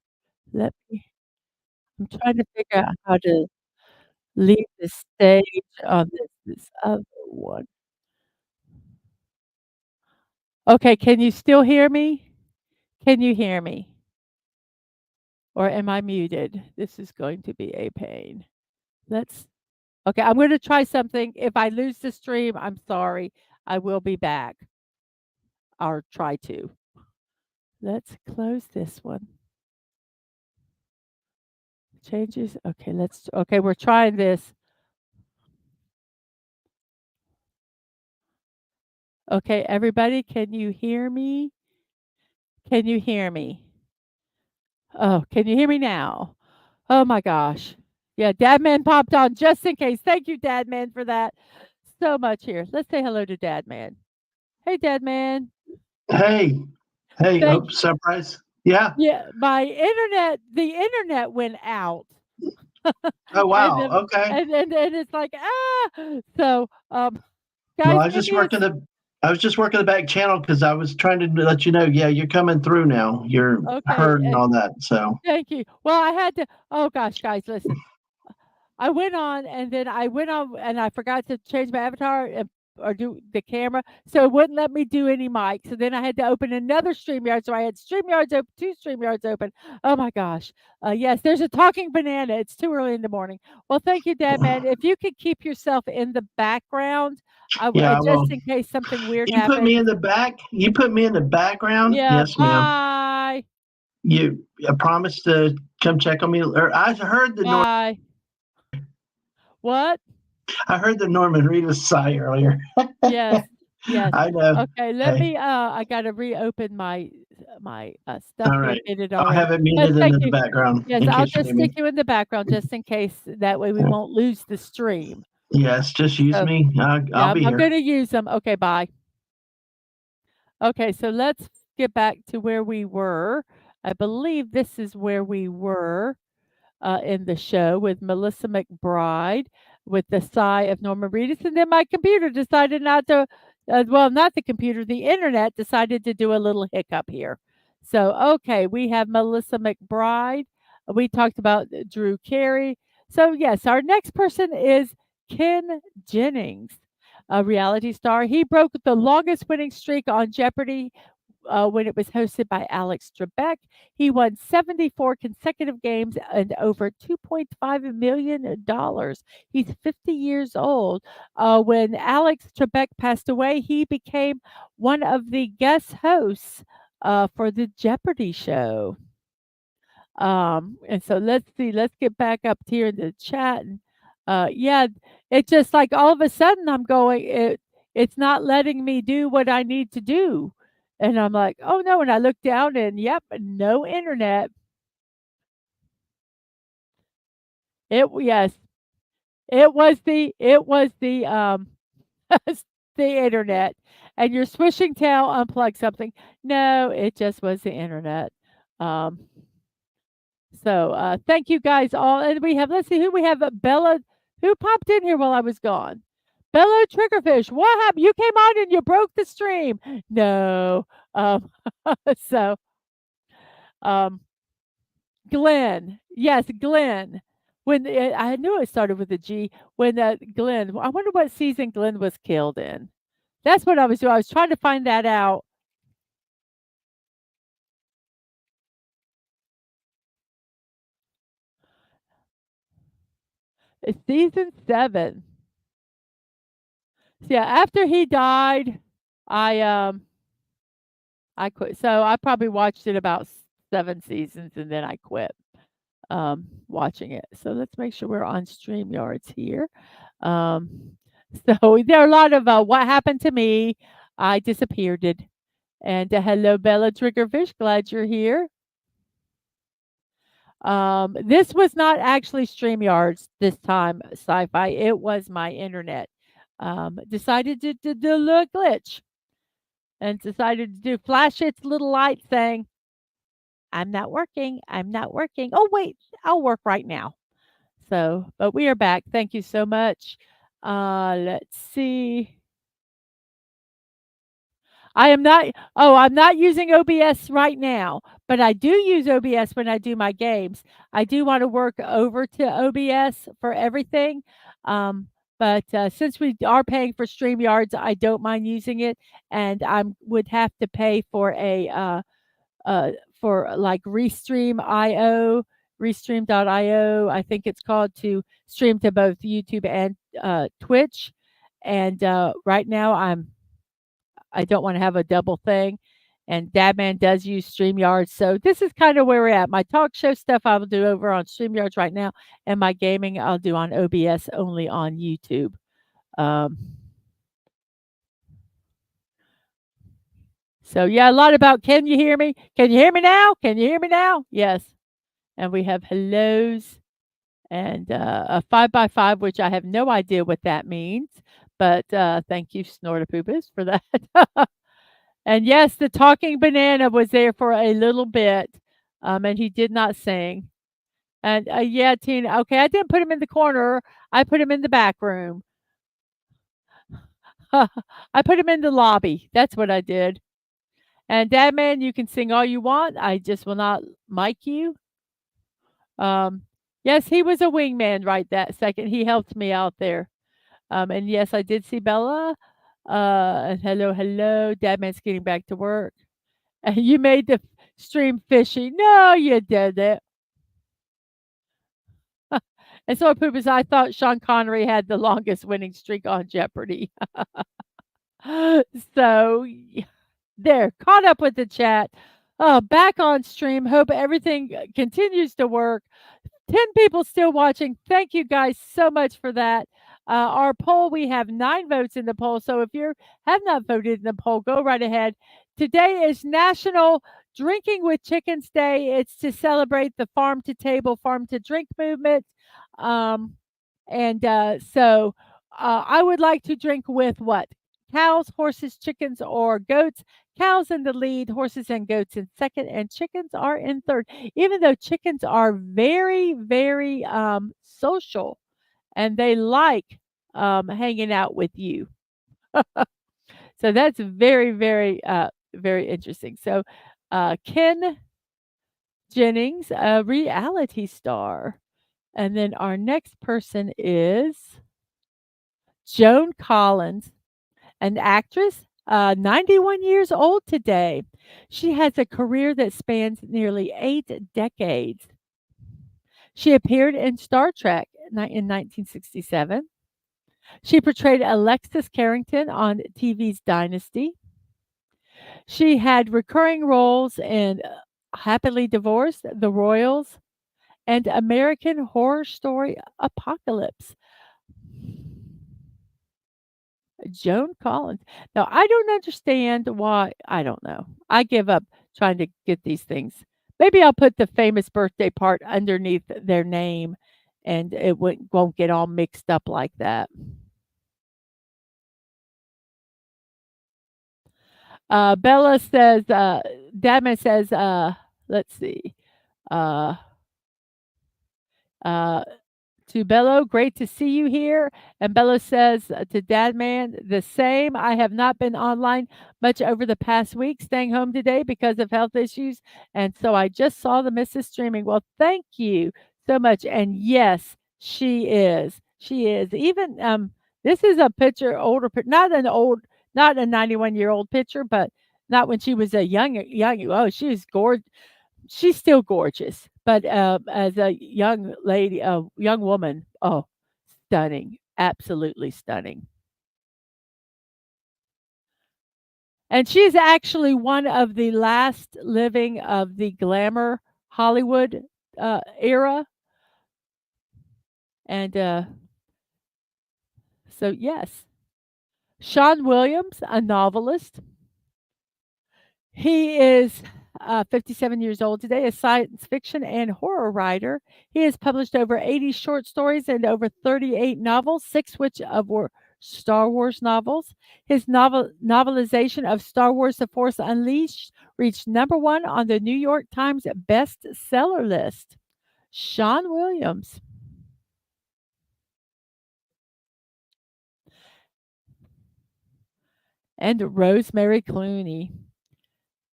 Let me I'm trying to figure out how to leave the stage on this other one. Okay, can you still hear me? Can you hear me? Or am I muted? This is going to be a pain. Let's Okay, I'm gonna try something. If I lose the stream, I'm sorry. I will be back, or try to. Let's close this one. Changes. Okay, we're trying this. Okay, everybody, can you hear me? Can you hear me? Oh, can you hear me now? Oh my gosh. Yeah, Dadman popped on just in case. Thank you, Dadman, for that. So much here. Let's say hello to Dadman. Hey, Dadman. Hey, hey, Thank oh, surprise. Yeah. Yeah, the internet went out. Oh, And wow. then Okay. and it's like, So, Well, guys, give me a s I was just working the back channel because I was trying to let you know, yeah, you're coming through now. You're okay, heard and all that. So, thank you. Well, I had to oh gosh, guys, listen. I went on and then I went on and I forgot to change my avatar or do the camera, so it wouldn't let me do any mics. So then I had to open another StreamYard. So I had StreamYards open, two StreamYards open. Oh my gosh. Yes, there's a talking banana. It's too early in the morning. Well, thank you, Dad, man. If you could keep yourself in the background, yeah, well, just in case something weird you put me happens. in the back. You put me in the background. Yeah, Yes, ma'am. bye. You promised to come check on me. Or Bye. What? I heard the Norman Reedus sigh earlier. Yes, yes. I know. Okay, let Hey, me, I gotta reopen stuff all here, right. get it I'll already. have it But muted in thank the you. background Yes, in I'll case you just need me. stick you in the background just in case, that way we won't lose the stream. Yes, just use So, me. I'll yeah, be I'm here. gonna use them. Okay, bye. Okay, so let's get back to where we were. I believe this is where we were. In the show with Melissa McBride with the sigh of Norman Reedus. And then my computer decided not to, well, not the computer, the internet decided to do a little hiccup here. So, okay, we have Melissa McBride. We talked about Drew Carey. So, yes, our next person is Ken Jennings, a reality star. He broke the longest winning streak on Jeopardy when it was hosted by Alex Trebek. He won 74 consecutive games and over $2.5 million. He's 50 years old. When Alex Trebek passed away, he became one of the guest hosts for the Jeopardy show. And so let's see, let's get back up here in the chat. And yeah, it's just like all of a sudden I'm going, it's not letting me do what I need to do. And I'm like, oh no. And I look down and yep, no internet. Yes, it was the the internet. And your swishing tail unplugged something. No, it just was the internet. Um, So, thank you guys all. And we have, let's see who we have. Bella, who popped in here while I was gone? Bella Triggerfish. What happened? You came on and you broke the stream. No. Um, so, um, Glenn. Yes, Glenn. I knew it started with a G. When Glenn, I wonder what season Glenn was killed in. That's what I was doing. I was trying to find that out. It's season 7. So, yeah, after he died, I I quit. So I probably watched it about 7 seasons and then I quit, watching it. So let's make sure we're on StreamYards here. Um, so there are a lot of, what happened to me. I disappeared. And hello, Bella Triggerfish. Glad you're here. This was not actually StreamYards this time, sci-fi. It was my internet. Decided to do a little glitch. and decided to flash its little light saying, I'm not working. I'm not working. Oh, wait, I'll work right now. So, but we are back. Thank you so much. Let's see. I'm not using OBS right now, but I do use OBS when I do my games. I do want to work over to OBS for everything. Um, but since we are paying for StreamYards, I don't mind using it, and I would have to pay uh, for like Restream.io, I think it's called, to stream to both YouTube and Twitch. And right now, I don't want to have a double thing. And Dadman does use StreamYards. So this is kind of where we're at. My talk show stuff I will do over on StreamYards right now, and my gaming I'll do on OBS only on YouTube. Um, so yeah, a lot about can you hear me? Can you hear me now? Can you hear me now? Yes. And we have hellos and a 5x5, which I have no idea what that means. But thank you, Snortapoopus, for that. And yes, the talking banana was there for a little bit, and he did not sing. And yeah, Tina, okay, I didn't put him in the corner. I put him in the back room. I put him in the lobby. That's what I did. And Dadman, you can sing all you want. I just will not mic you. Um, yes, he was a wingman right that second. He helped me out there. And yes, I did see Bella. And hello, hello. Dadman's getting back to work. And you made the stream fishy. No, you didn't. And so Poopers, I thought Sean Connery had the longest winning streak on Jeopardy. So there, caught up with the chat. Back on stream. Hope everything continues to work. 10 people still watching. Thank you guys so much for that. Our poll, we have 9 votes in the poll. So if you have not voted in the poll, go right ahead. Today is National Drinking with Chickens Day. It's to celebrate the farm to table, farm to drink movement. So I would like to drink with what? Cows, horses, chickens, or goats. Cows in the lead, horses and goats in second, and chickens are in third. Even though chickens are very, very social and they like hanging out with you. So that's very, very, very interesting. So Ken Jennings, a reality star. And then our next person is Joan Collins, an actress, 91 years old today. She has a career that spans nearly 8 decades. She appeared in Star Trek in 1967. She portrayed Alexis Carrington on TV's Dynasty. She had recurring roles in Happily Divorced, The Royals, and American Horror Story Apocalypse. Joan Collins. Now, I don't understand why. I don't know. I give up trying to get these things. Maybe I'll put the famous birthday part underneath their name and it won't get all mixed up like that. Bella says, Dadman says, let's see. Uh, uh, to Bello, great to see you here. And Bello says to Dadman, the same. I have not been online much over the past week, staying home today because of health issues. And so I just saw the Mrs. Streaming. Well, thank you so much. And yes, she is. She is. Even this is a picture, older, not a 91-year-old picture, but not when she was a young. Oh, she was gorgeous. She's still gorgeous, but, as a young lady, a young woman, oh, stunning, absolutely stunning. And she's actually one of the last living of the glamour Hollywood, era. And, so yes. Sean Williams, a novelist. He is 57 years old today, a science fiction and horror writer. He has published over 80 short stories and over 38 novels, 6 which were Star Wars novels. His novelization of Star Wars The Force Unleashed reached #1 on the New York Times bestseller list. Sean Williams. And Rosemary Clooney,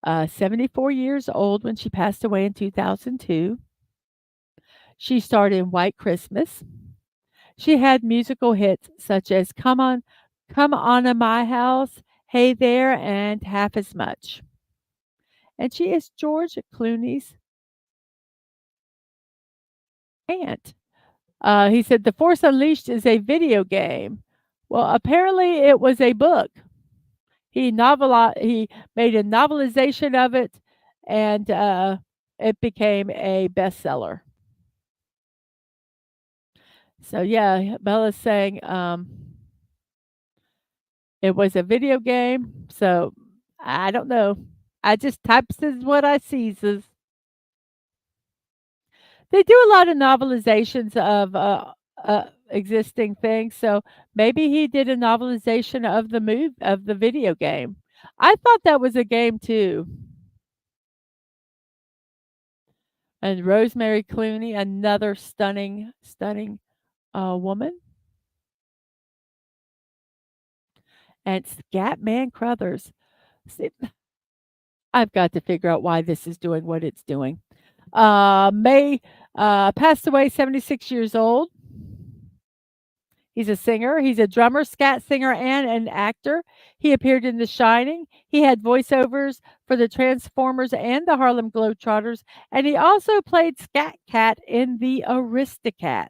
74 years old when she passed away in 2002. She starred in White Christmas. She had musical hits such as Come On to My House, Hey There, and Half as Much. And she is George Clooney's aunt. He said, The Force Unleashed is a video game. Well, apparently it was a book. He made a novelization of it, and it became a bestseller. So yeah, Bella's saying it was a video game. So I don't know. I just types is what I sees. They do a lot of novelizations of existing things. So maybe he did a novelization of the video game. I thought that was a game too. And Rosemary Clooney, another stunning, stunning woman. And Scatman Crothers. See, I've got to figure out why this is doing what it's doing. May passed away, 76 years old. He's a singer. He's a drummer, scat singer, and an actor. He appeared in The Shining. He had voiceovers for the Transformers and the Harlem Globetrotters, and he also played Scat Cat in the Aristocats.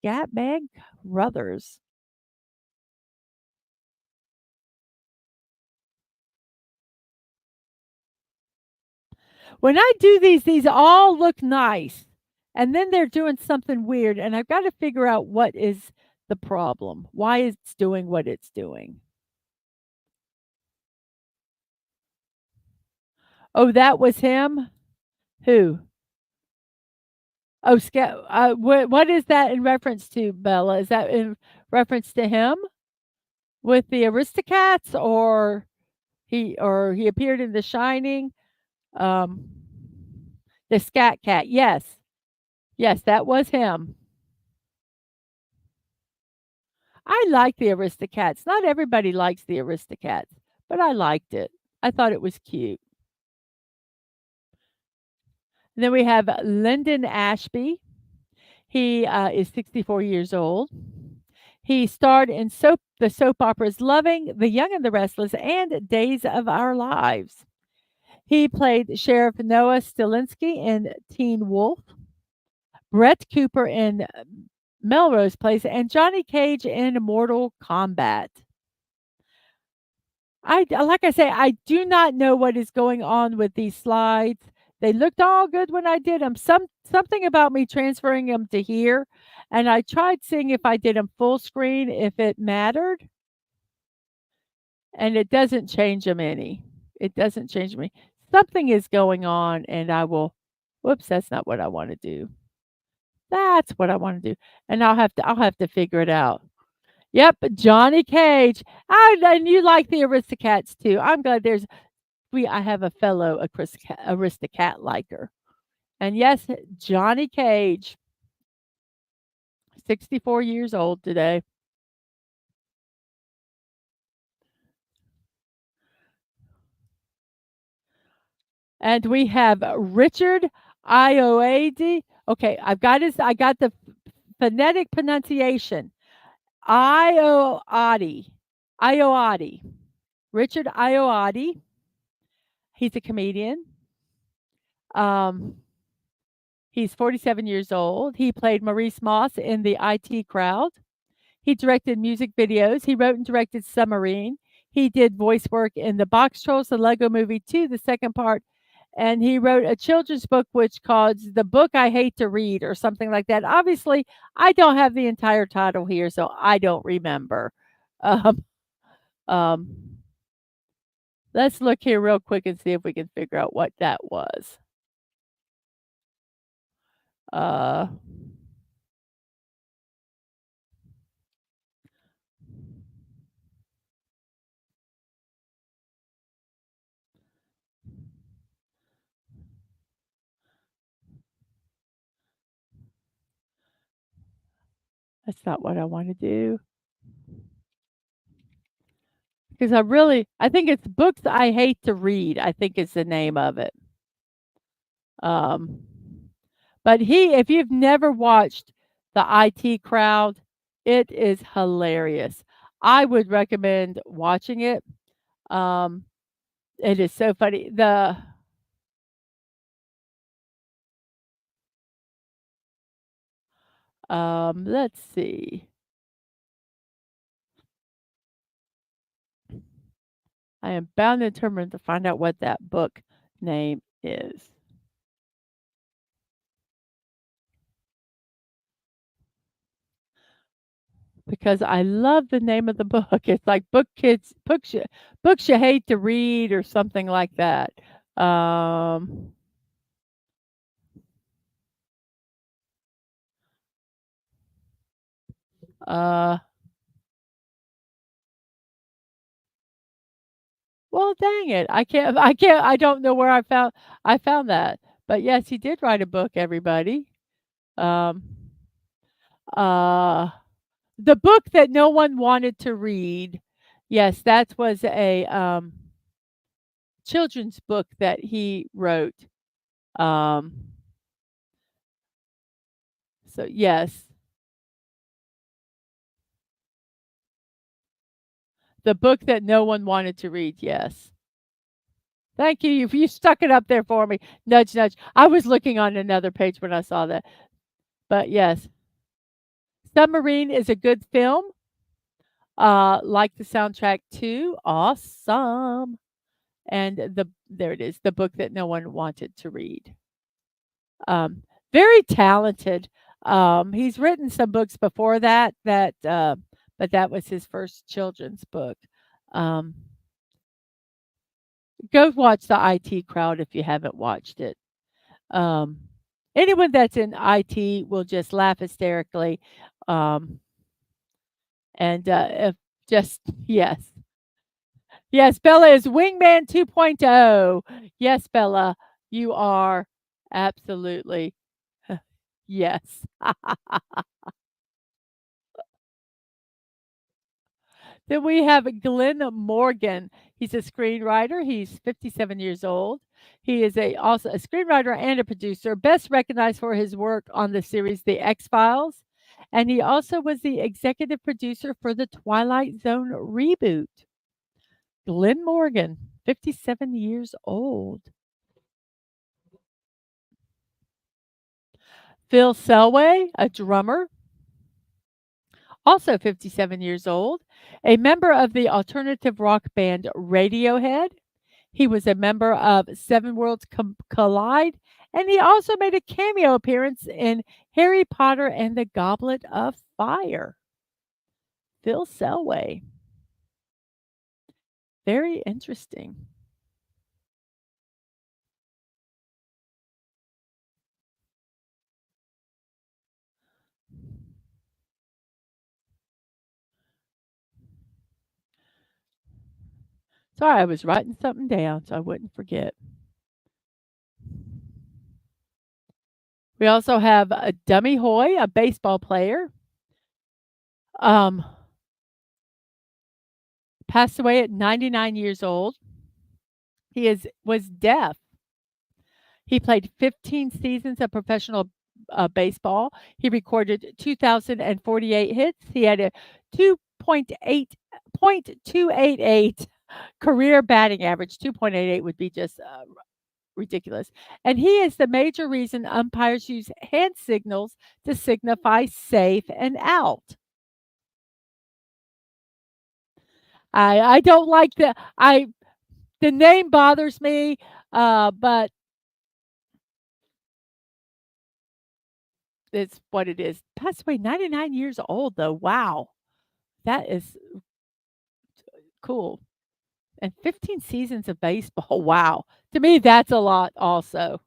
Scatman Crothers. When I do these all look nice, and then they're doing something weird, and I've got to figure out what is the problem, why it's doing what it's doing. Oh, that was him? Who? Oh, what is that in reference to, Bella? Is that in reference to him with the Aristocats, or he appeared in The Shining? Um, the Scat Cat. Yes. Yes, that was him. I like the Aristocats. Not everybody likes the Aristocats, but I liked it. I thought it was cute. And then we have Lyndon Ashby. He is 64 years old. He starred in the soap operas Loving, The Young and the Restless, and Days of Our Lives. He played Sheriff Noah Stilinski in Teen Wolf, Brett Cooper in Melrose Place, and Johnny Cage in Mortal Kombat. Like I say, I do not know what is going on with these slides. They looked all good when I did them. Something about me transferring them to here, and I tried seeing if I did them full screen, if it mattered, and it doesn't change them any. It doesn't change me. Something is going on, and I will. Whoops, that's not what I want to do. That's what I want to do, and I'll have to figure it out. Yep, Johnny Cage. And you like the Aristocats too. I'm glad I have a fellow Aristocat liker. And yes, Johnny Cage, 64 years old today. And we have Richard Ioade. Okay, I got the phonetic pronunciation. Ioade. Ioade. Richard Ioade. He's a comedian. He's 47 years old. He played Maurice Moss in The IT Crowd. He directed music videos. He wrote and directed Submarine. He did voice work in The Box Trolls, the Lego Movie 2, the second part, and he wrote a children's book which called The Book I Hate to Read or something like that. Obviously, I don't have the entire title here, so I don't remember. Um, um, let's look here real quick and see if we can figure out what that was. Uh, That's not what I wanna do. Because I think it's Books I Hate to Read, I think is the name of it. Um, but if you've never watched the IT Crowd, it is hilarious. I would recommend watching it. Um, it is so funny. Let's see. I am bound and determined to find out what that book name is because I love the name of the book. It's like books you hate to read or something like that. Um, uh, well, dang it. I don't know where I found that. But yes, he did write a book, everybody. Um, uh, the book that no one wanted to read. Yes, that was a children's book that he wrote. Um, so yes, the book that no one wanted to read. Yes. Thank you. You stuck it up there for me. Nudge, nudge. I was looking on another page when I saw that. But yes, Submarine is a good film. Like the soundtrack too. Awesome. And there it is, the book that no one wanted to read. Um, Very talented. He's written some books before but that was his first children's book. Um, Go watch the IT Crowd if you haven't watched it. Um, Anyone that's in IT will just laugh hysterically. Um, and if just yes, yes, Bella is Wingman 2.0. Yes, Bella, you are absolutely yes. Then we have Glenn Morgan. He's a screenwriter. He's 57 years old. He is also a screenwriter and a producer, best recognized for his work on the series The X-Files, and he also was the executive producer for the Twilight Zone reboot. Glenn Morgan, 57 years old. Phil Selway, a drummer, also 57 years old, a member of the alternative rock band Radiohead. He was a member of Seven Worlds Collide, and he also made a cameo appearance in Harry Potter and the Goblet of Fire. Phil Selway. Very interesting. Sorry, I was writing something down so I wouldn't forget. We also have a Dummy Hoy, a baseball player. Um, Passed away at 99 years old. Was deaf. He played 15 seasons of professional baseball. He recorded 2,048 hits. He had a 2.288 career batting average. 2.88 would be just ridiculous. And he is the major reason umpires use hand signals to signify safe and out. I don't like the name bothers me, but it's what it is. Passed away 99 years old though. Wow. That is cool. And 15 seasons of baseball. Wow. To me, that's a lot also.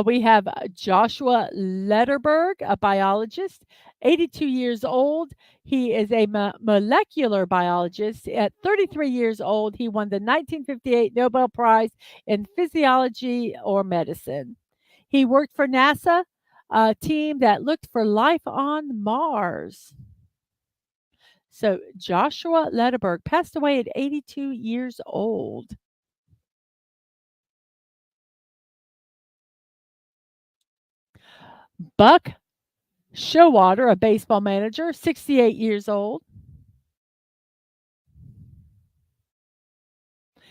We have Joshua Lederberg, a biologist, 82 years old. He is a molecular biologist. At 33 years old, he won the 1958 Nobel Prize in Physiology or Medicine. He worked for NASA a team that looked for life on Mars. So Joshua Lederberg passed away at 82 years old. Buck Showalter, a baseball manager, 68 years old.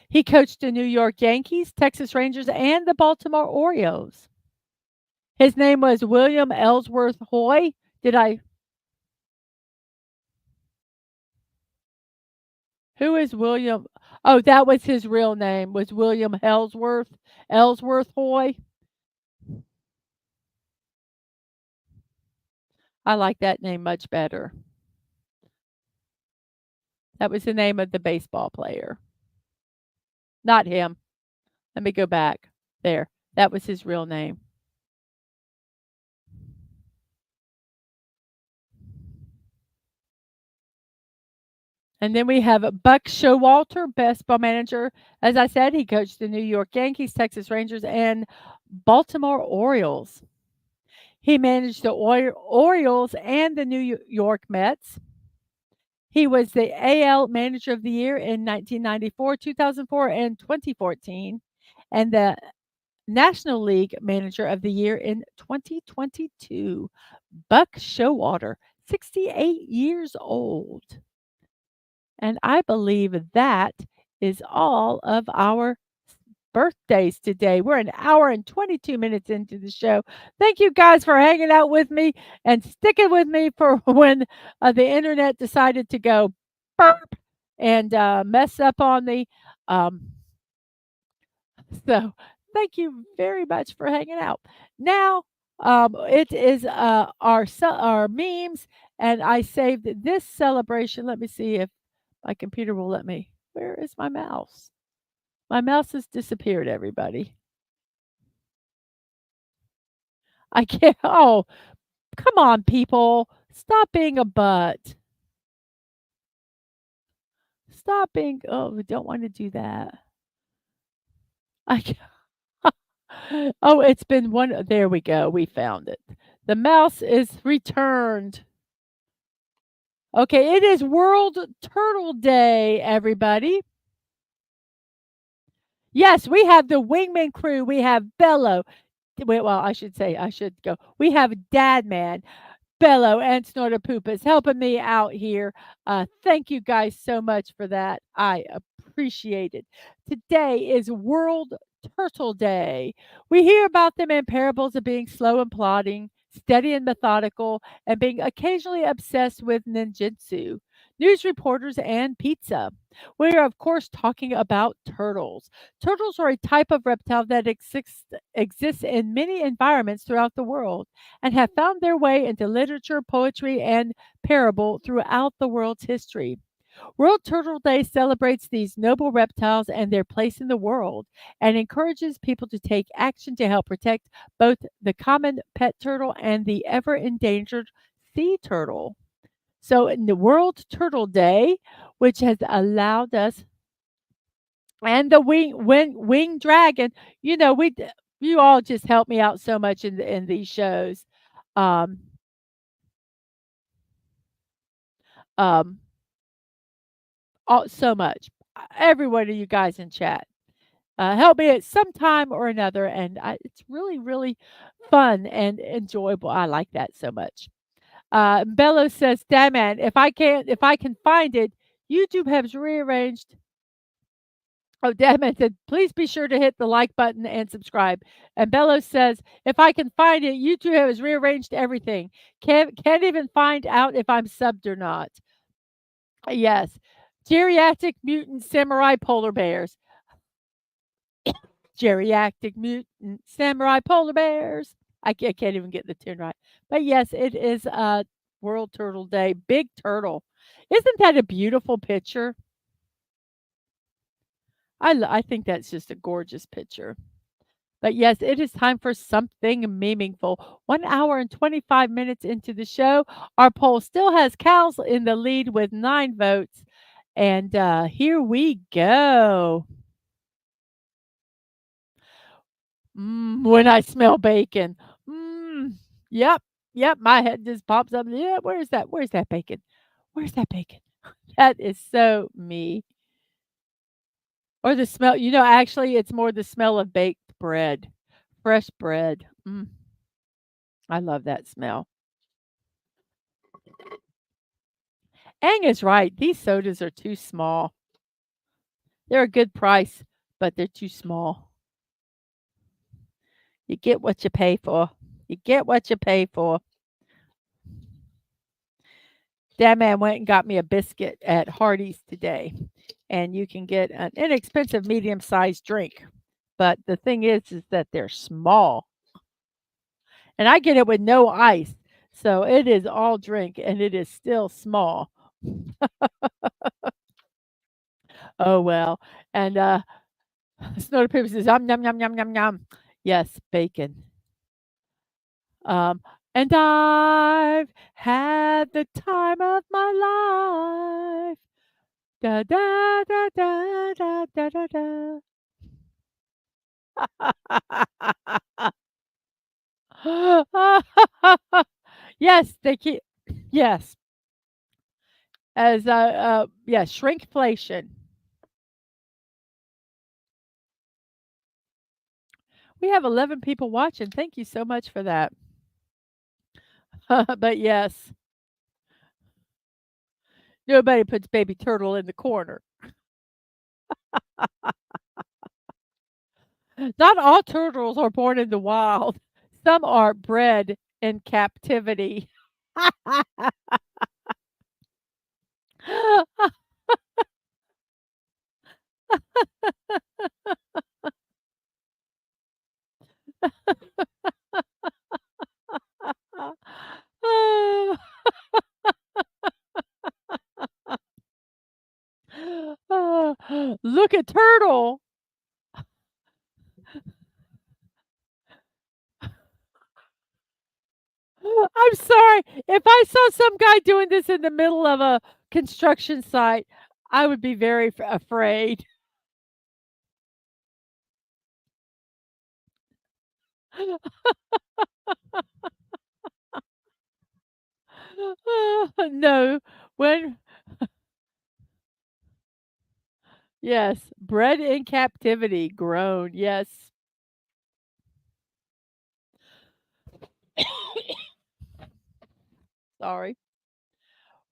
He coached the New York Yankees, Texas Rangers, and the Baltimore Orioles. His name was William Ellsworth Hoy. Who is William? Oh, that was his real name, was William Ellsworth Hoy. I like that name much better. That was the name of the baseball player. Not him. Let me go back. There. That was his real name. And then we have Buck Showalter, baseball manager. As I said, he coached the New York Yankees, Texas Rangers, and Baltimore Orioles. He managed the Orioles and the New York Mets. He was the AL Manager of the Year in 1994, 2004, and 2014, and the National League Manager of the Year in 2022. Buck Showalter, 68 years old. And I believe that is all of our birthdays today. We're an hour and 22 minutes into the show. Thank you guys for hanging out with me and sticking with me for when the internet decided to go burp and mess up on me. Um, so thank you very much for hanging out. Now, it is our memes, and I saved this celebration. Let me see if my computer will let me. Where is my mouse? My mouse has disappeared, everybody. I can't. Oh, come on, people. Stop being a butt. Stop being. Oh, we don't want to do that. I can't. Oh, it's been one. There we go. We found it. The mouse is returned. Okay, it is World Turtle Day, everybody. Yes, we have the Wingman crew. We have Bello. Well, I should say, I should go. We have Dadman, Bello, and Snortapoopas helping me out here. Thank you guys so much for that. I appreciate it. Today is World Turtle Day. We hear about them in parables of being slow and plodding, steady and methodical, and being occasionally obsessed with ninjutsu, news reporters, and pizza. We are, of course, talking about turtles. Turtles are a type of reptile that exists in many environments throughout the world and have found their way into literature, poetry, and parable throughout the world's history. World Turtle Day celebrates these noble reptiles and their place in the world and encourages people to take action to help protect both the common pet turtle and the ever endangered sea turtle. So, in the World Turtle Day, which has allowed us, and the wing dragon, you know, you all just help me out so much in these shows. Um, um, so much. Every one of you guys in chat. Help me at some time or another, and it's really, really fun and enjoyable. I like that so much. Bello says, "Damn, if I can find it, YouTube has rearranged." Oh, Damon said, "Please be sure to hit the like button and subscribe." And Bello says, "If I can find it, YouTube has rearranged everything. Can't even find out if I'm subbed or not." Yes, geriatric mutant samurai polar bears. Geriatric mutant samurai polar bears. I can't even get the tune right. But yes, it is World Turtle Day. Big turtle. Isn't that a beautiful picture? I think that's just a gorgeous picture. But yes, it is time for something meaningful. 1 hour and 25 minutes into the show, our poll still has cows in the lead with 9 votes. And here we go. When I smell bacon. Yep, yep, my head just pops up, "Yeah, where's that? Where's that bacon? Where's that bacon?" That is so me. Or the smell, actually, it's more the smell of baked bread, fresh bread. I love that smell. Ang is right, these sodas are too small. They're a good price, but they're too small. You get what you pay for. You get what you pay for. Dad man went and got me a biscuit at Hardee's today, and you can get an inexpensive medium-sized drink. But the thing is that they're small, and I get it with no ice, so it is all drink, and it is still small. Oh, well, and, Snow Paper says, "Yum, yum, yum, yum, yum." Yes, bacon. Um, and I've had the time of my life. Da da da da da da da da. Yes, they keep yes, as, yeah, shrinkflation. We have 11 people watching, thank you so much for that. But yes, nobody puts baby turtle in the corner. Not all turtles are born in the wild. Some are bred in captivity. Look at turtle. I'm sorry. If I saw some guy doing this in the middle of a construction site, I would be very afraid. No. When yes, bred in captivity, grown. Yes. Sorry.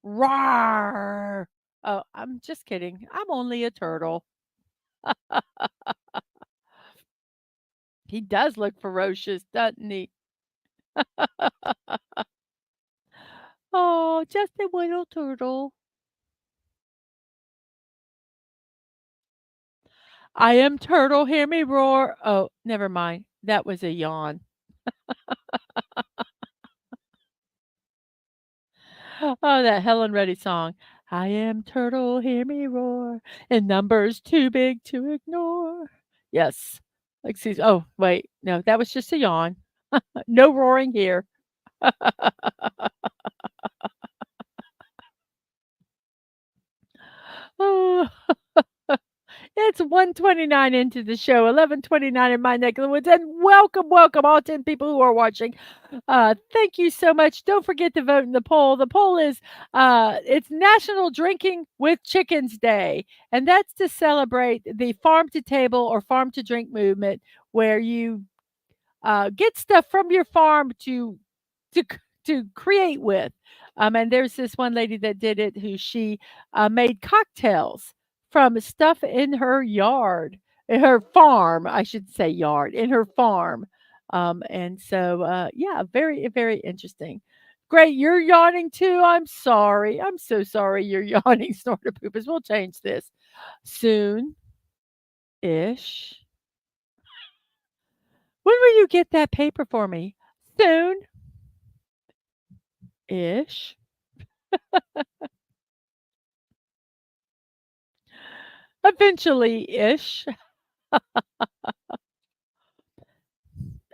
Rawr. Oh, I'm just kidding. I'm only a turtle. He does look ferocious, doesn't he? Oh, just a little turtle. I am turtle, hear me roar. Oh, never mind. That was a yawn. Oh, that Helen Reddy song. I am turtle, hear me roar, in numbers too big to ignore. Yes. Excuse oh, wait. No, that was just a yawn. No roaring here. Oh. It's 1:29 into the show, 11:29 in my neck of the woods, and welcome, welcome all 10 people who are watching. Thank you so much. Don't forget to vote in the poll. The poll is, it's National Drinking with Chickens Day, and that's to celebrate the farm to table or farm to drink movement where you get stuff from your farm to create with. And there's this one lady that did it who she made cocktails from stuff in her yard, in her farm, I should say yard, in her farm. And so, yeah, very, very interesting. Great, you're yawning too. I'm sorry. I'm so sorry you're yawning, snorter poopers. We'll change this soon ish. When will you get that paper for me? Soon ish. Eventually-ish.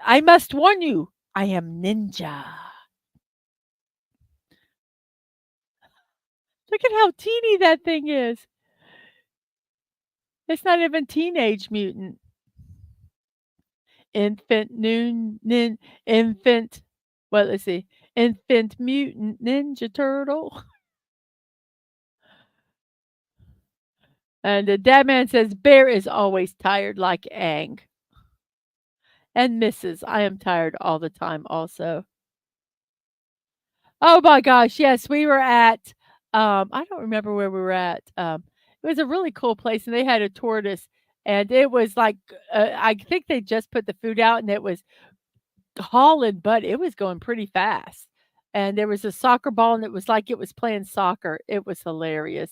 I must warn you, I am ninja. Look at how teeny that thing is. It's not even Teenage Mutant. Infant noon nin infant Well, let's see. Infant Mutant Ninja Turtle. And the Dad Man says, Bear is always tired like Ang. And Mrs. I am tired all the time also. Oh my gosh, yes, we were at, I don't remember where we were at, it was a really cool place, and they had a tortoise, and it was like, I think they just put the food out, and it was hauling butt, it was going pretty fast, and there was a soccer ball, and it was like it was playing soccer, it was hilarious.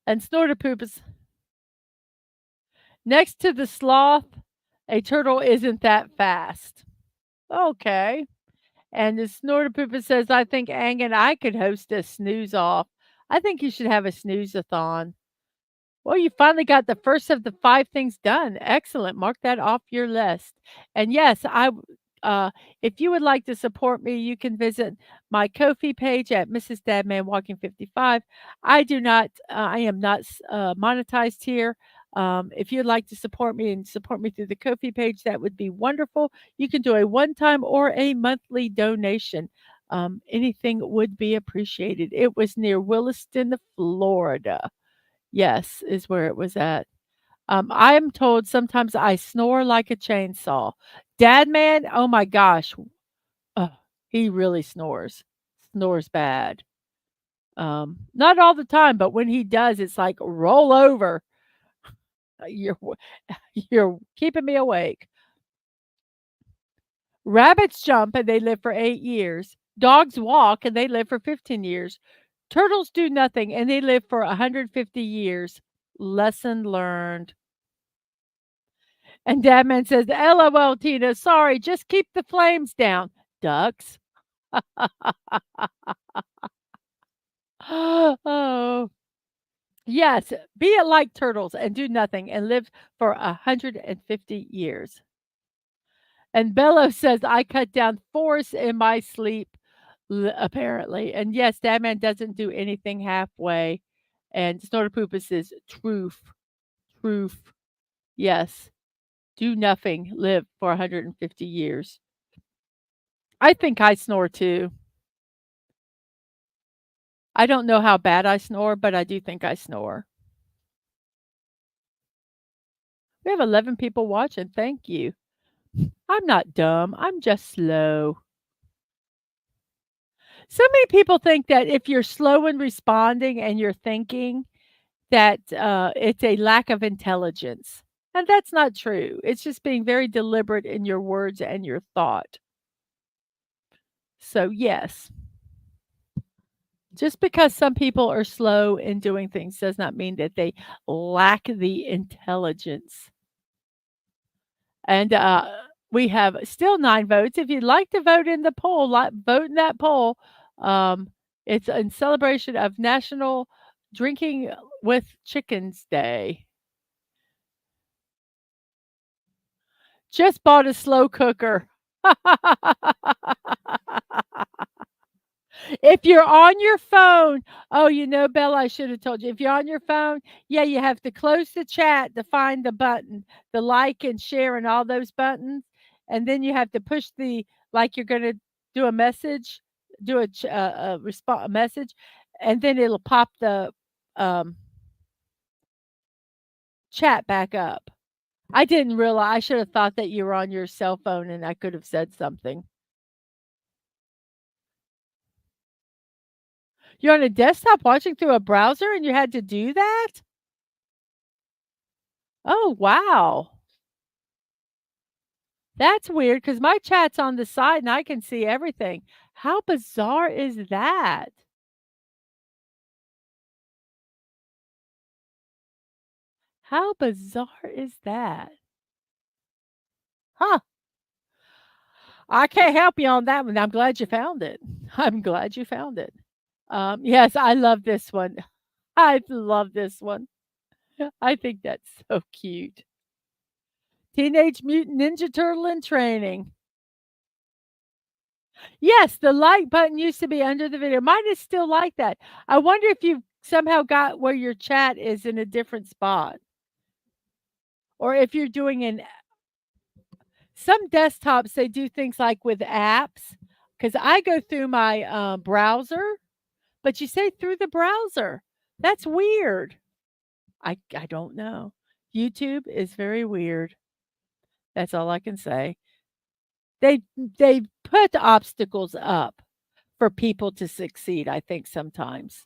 And Snorterpoop is next to the sloth, a turtle isn't that fast. Okay. And the Snorterpooper says, I think Ang and I could host a snooze off. I think you should have a snooze-a-thon. Well, you finally got the first of the 5 things done. Excellent. Mark that off your list. And yes, if you would like to support me, you can visit my Ko-fi page at Mrs.DadmanWalking55. I am not monetized here. If you'd like to support me and support me through the Ko-fi page, that would be wonderful. You can do a one-time or a monthly donation. Anything would be appreciated. It was near Williston, Florida. Yes, is where it was at. I am told sometimes I snore like a chainsaw. Dad man, oh my gosh, ugh, he really snores. Snores bad. Not all the time, but when he does, it's like roll over. You're you're keeping me awake. Rabbits jump and they live for 8 years. Dogs walk and they live for 15 years. Turtles do nothing and they live for 150 years. Lesson learned. And Dadman says, LOL, Tina, sorry, just keep the flames down. Ducks. Oh, yes, be it like turtles and do nothing and live for 150 years. And Bello says, I cut down forests in my sleep, apparently. And yes, Dadman doesn't do anything halfway. And Snorterpoopus says, truth, truth. Yes, do nothing, live for 150 years. I think I snore too. I don't know how bad I snore, but I do think I snore. We have 11 people watching. Thank you. I'm not dumb. I'm just slow. So many people think that if you're slow in responding and you're thinking that it's a lack of intelligence. And that's not true. It's just being very deliberate in your words and your thought. So, yes, just because some people are slow in doing things does not mean that they lack the intelligence. And we have still 9 votes. If you'd like to vote in the poll, vote in that poll. Um, it's in celebration of National Drinking with Chickens Day. Just bought a slow cooker. If you're on your phone, oh, Bella, I should have told you. If you're on your phone, yeah, you have to close the chat to find the button, the like and share and all those buttons. And then you have to push like you're going to do a message, do a message, and then it'll pop the um, chat back up. I didn't realize, I should have thought that you were on your cell phone and I could have said something. You're on a desktop watching through a browser and you had to do that? Oh, wow. That's weird because my chat's on the side and I can see everything. How bizarre is that? How bizarre is that? Huh. I can't help you on that one. I'm glad you found it. I'm glad you found it. Yes, I love this one. I love this one. I think that's so cute. Teenage Mutant Ninja Turtle in training. Yes, the like button used to be under the video. Mine is still like that. I wonder if you somehow got where your chat is in a different spot. Or if you're doing an some desktops, they do things like with apps, because I go through my, browser, but you say through the browser. That's weird. I don't know. YouTube is very weird. That's all I can say. They put obstacles up for people to succeed, I think sometimes.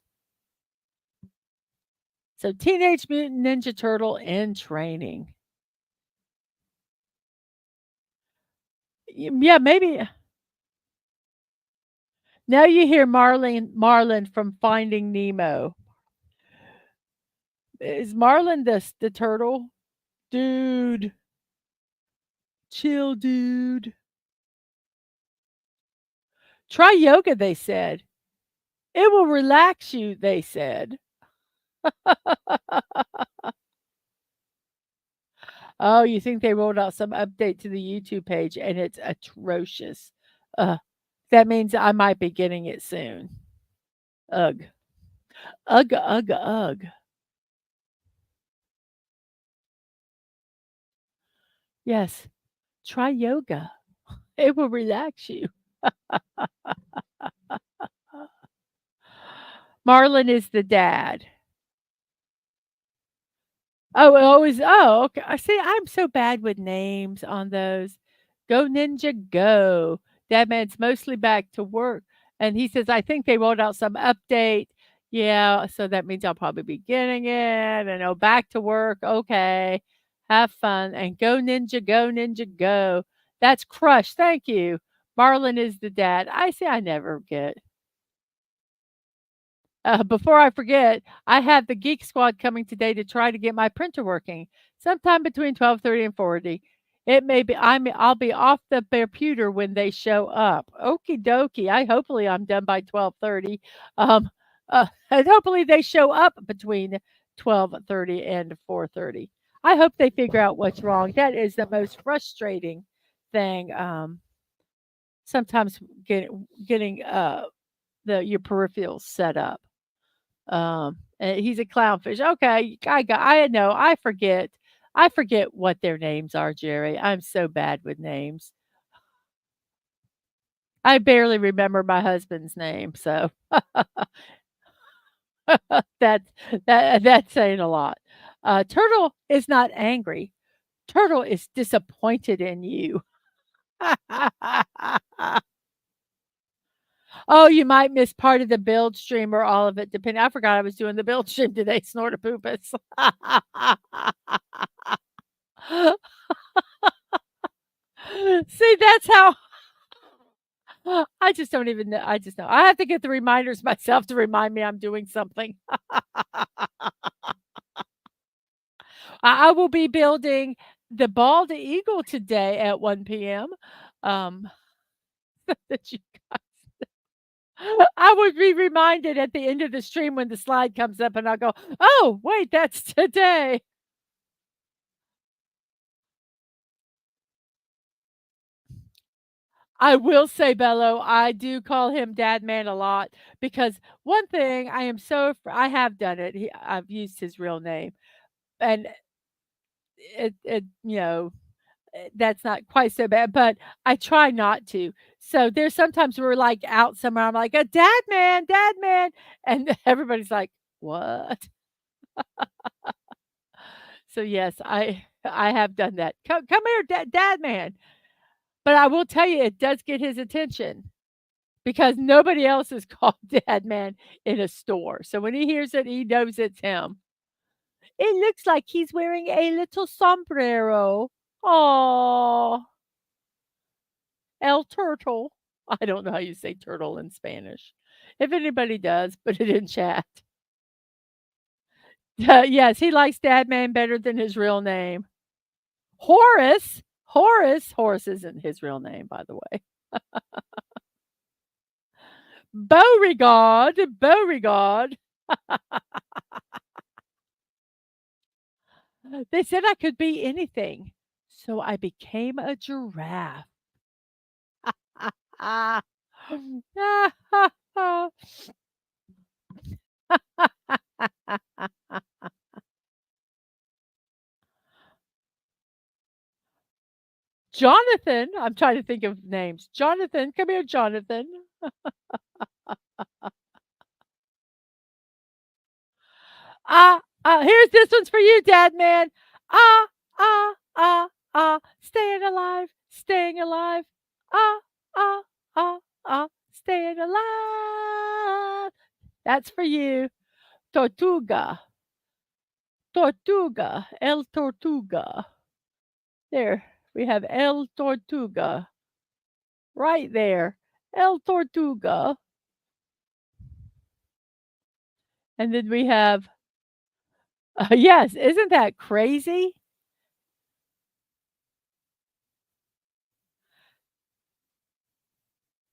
So Teenage Mutant Ninja Turtle in training. Yeah, maybe now you hear Marlin from Finding Nemo. Is Marlin the turtle? Dude, chill, dude. Try yoga, they said. It will relax you, they said. Oh, you think they rolled out some update to the YouTube page and it's atrocious. Uh, that means I might be getting it soon. Ugh. Ugh, ugh, ugh. Yes, try yoga. It will relax you. Marlin is the dad. Oh, it always okay. I see, I'm so bad with names on those. Go Ninja Go. That man's mostly back to work. And he says, I think they rolled out some update. Yeah, so that means I'll probably be getting it. And oh, back to work. Okay. Have fun. And go Ninja, go Ninja, go. That's Crush. Thank you. Marlin is the dad. I see, I never get. Before I forget, I have the Geek Squad coming today to try to get my printer working. Sometime between 12:30 and 40. It may be I'll be off the computer when they show up. Okie dokie. Hopefully I'm done by 12:30. And hopefully they show up between 12:30 and 4:30. I hope they figure out what's wrong. That is the most frustrating thing. Sometimes getting the your peripherals set up. And he's a clownfish. Okay, I know. I forget what their names are, Jerry. I'm so bad with names. I barely remember my husband's name, so that's that's saying a lot. Turtle is not angry. Turtle is disappointed in you. Oh, you might miss part of the build stream or all of it, depending. I forgot I was doing the build stream today. Snort a poopus. See, that's how I just don't even know. I just know. I have to get the reminders myself to remind me I'm doing something. I will be building the bald eagle today at 1 p.m. Um, that you I would be reminded at the end of the stream when the slide comes up, and I'll go, "Oh, wait, that's today." I will say, Bello, I do call him Dad Man a lot because one thing I am I have done it. I've used his real name, and that's not quite so bad, but I try not to. So there's sometimes we're like out somewhere. I'm like, a dad man, and everybody's like, what? So yes, I have done that. Come here, dad man. But I will tell you, it does get his attention because nobody else is called dad man in a store. So when he hears it, he knows it's him. It looks like he's wearing a little sombrero. Oh, El Turtle. I don't know how you say turtle in Spanish. If anybody does, put it in chat. Yes, he likes Dad Man better than his real name. Horace. Horace isn't his real name, by the way. Beauregard. They said I could be anything, so I became a giraffe. Jonathan, I'm trying to think of names. Jonathan, come here, Jonathan. Here's this one's for you, Dad man. Ah, staying alive, staying alive. Ah, ah, staying alive. That's for you. Tortuga, tortuga, el tortuga. There, we have el tortuga right there. El tortuga. And then we have, yes, isn't that crazy?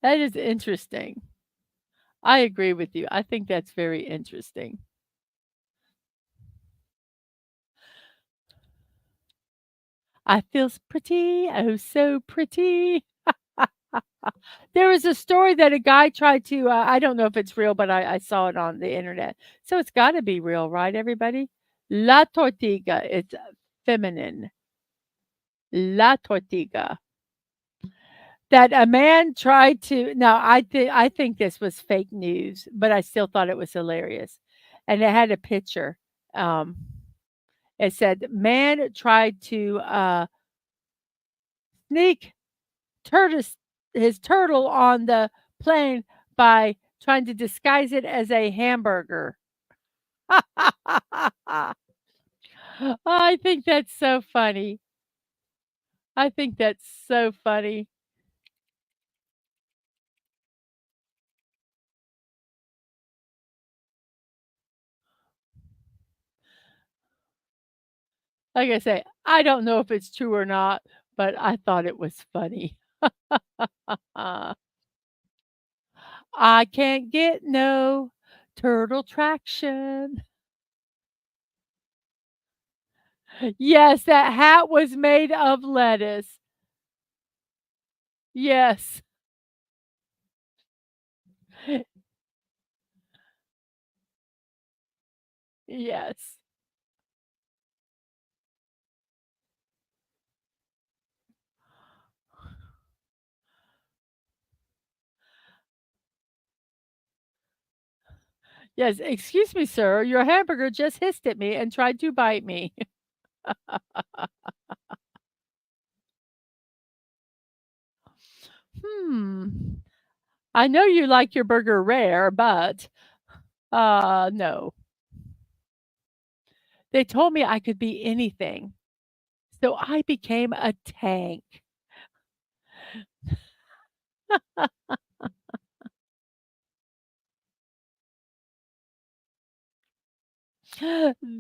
That is interesting. I agree with you. I think that's very interesting. I feels pretty, oh, so pretty. There was a story that a guy tried to, I don't know if it's real, but I saw it on the internet. So it's got to be real, right, everybody? La tortiga, it's feminine. La tortiga. That a man tried to, now I think this was fake news, but I still thought it was hilarious. And it had a picture. Um, it said, man tried to sneak turtis his turtle on the plane by trying to disguise it as a hamburger. I think that's so funny. I think that's so funny. Like I say, I don't know if it's true or not, but I thought it was funny. I can't get no turtle traction. Yes, that hat was made of lettuce. Yes. Yes. Yes, "Excuse me, sir, your hamburger just hissed at me and tried to bite me." "Hmm, I know you like your burger rare, but, no." They told me I could be anything, so I became a tank.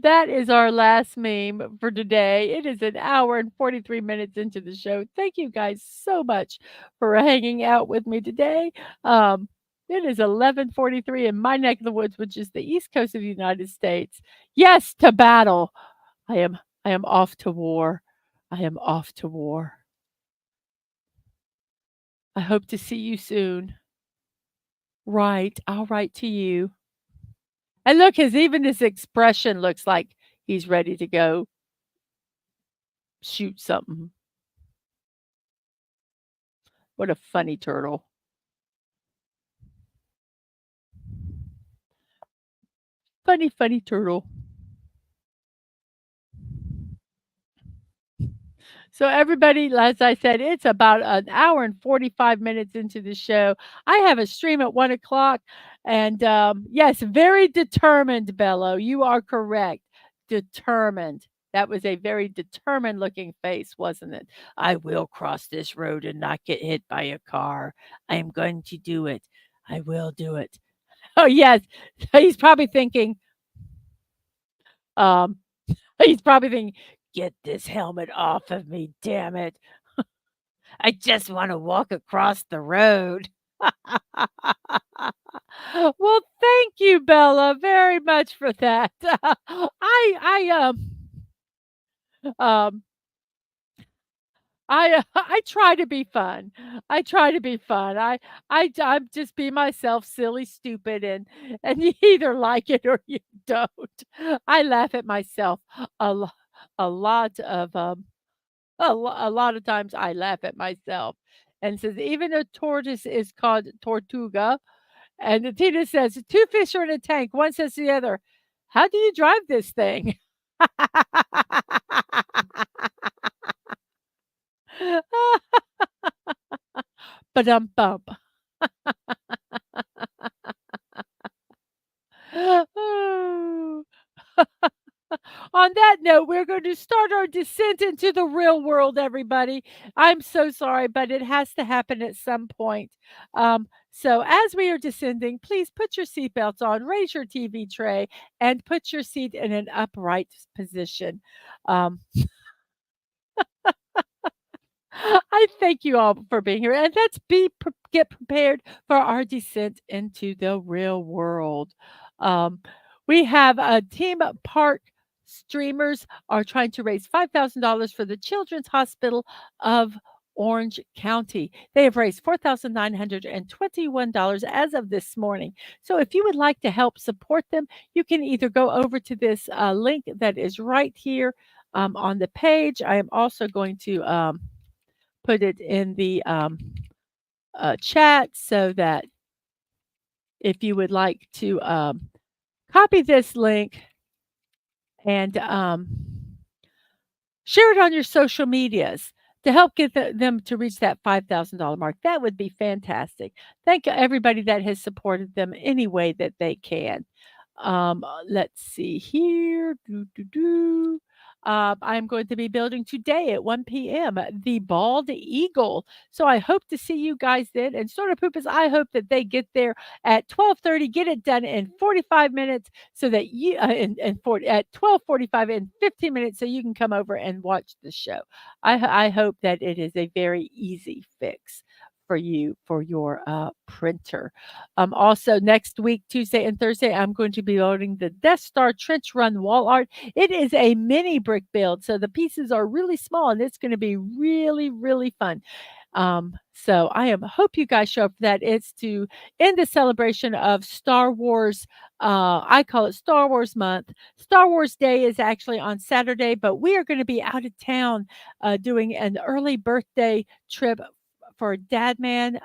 That is our last meme for today. It is an hour and 43 minutes into the show. Thank you guys so much for hanging out with me today. Um, it is 11:43 in my neck of the woods, which is the East Coast of the United States. Yes, to battle. I am off to war. I am off to war. I hope to see you soon. Right, I'll write to you. And look, his expression looks like he's ready to go shoot something. What a funny turtle. Funny, funny turtle. So everybody, as I said, it's about an hour and 45 minutes into the show. I have a stream at 1 o'clock. And yes, very determined, Bello. You are correct. Determined. That was a very determined looking face, wasn't it? I will cross this road and not get hit by a car. I am going to do it. I will do it. Oh, yes. He's probably thinking, um, he's probably thinking, "Get this helmet off of me, damn it. I just wanna walk across the road." Well, thank you, Bella, very much for that. Um, I try to be fun. I try to be fun. I just be myself, silly, stupid, and you either like it or you don't. I laugh at myself a lo a lot of, a lot of times I laugh at myself and says, "Even a tortoise is called tortuga." And Tina says, "2 fish are in a tank." One says to the other, "How do you drive this thing?" Ba-dum-bum. On that note, we're going to start our descent into the real world, everybody. I'm so sorry, but it has to happen at some point. So, as we are descending, please put your seatbelts on, raise your TV tray, and put your seat in an upright position. Um, I thank you all for being here, and get prepared for our descent into the real world. Um, we have a team of park streamers are trying to raise $5,000 for the Children's Hospital of Orange County. They have raised $4,921 as of this morning. So if you would like to help support them, you can either go over to this link that is right here on the page. I am also going to put it in the chat so that if you would like to copy this link and share it on your social medias to help get them to reach that $5,000 mark. That would be fantastic. Thank everybody that has supported them any way that they can. Let's see here. I'm going to be building today at 1 p.m. the Bald Eagle. So I hope to see you guys then. And Sort of Poopers, I hope that they get there at 12:30. Get it done in 45 minutes so that you at 12:45 in 15 minutes so you can come over and watch the show. I hope that it is a very easy fix for you for your printer. Also, next week, Tuesday and Thursday, I'm going to be loading the Death Star Trench Run wall art. It is a mini brick build, so the pieces are really small, and it's going to be really, really fun. So hope you guys show up for that. It's to end the celebration of Star Wars. I call it Star Wars month. Star Wars Day is actually on Saturday, but we are going to be out of town doing an early birthday trip for Dadman.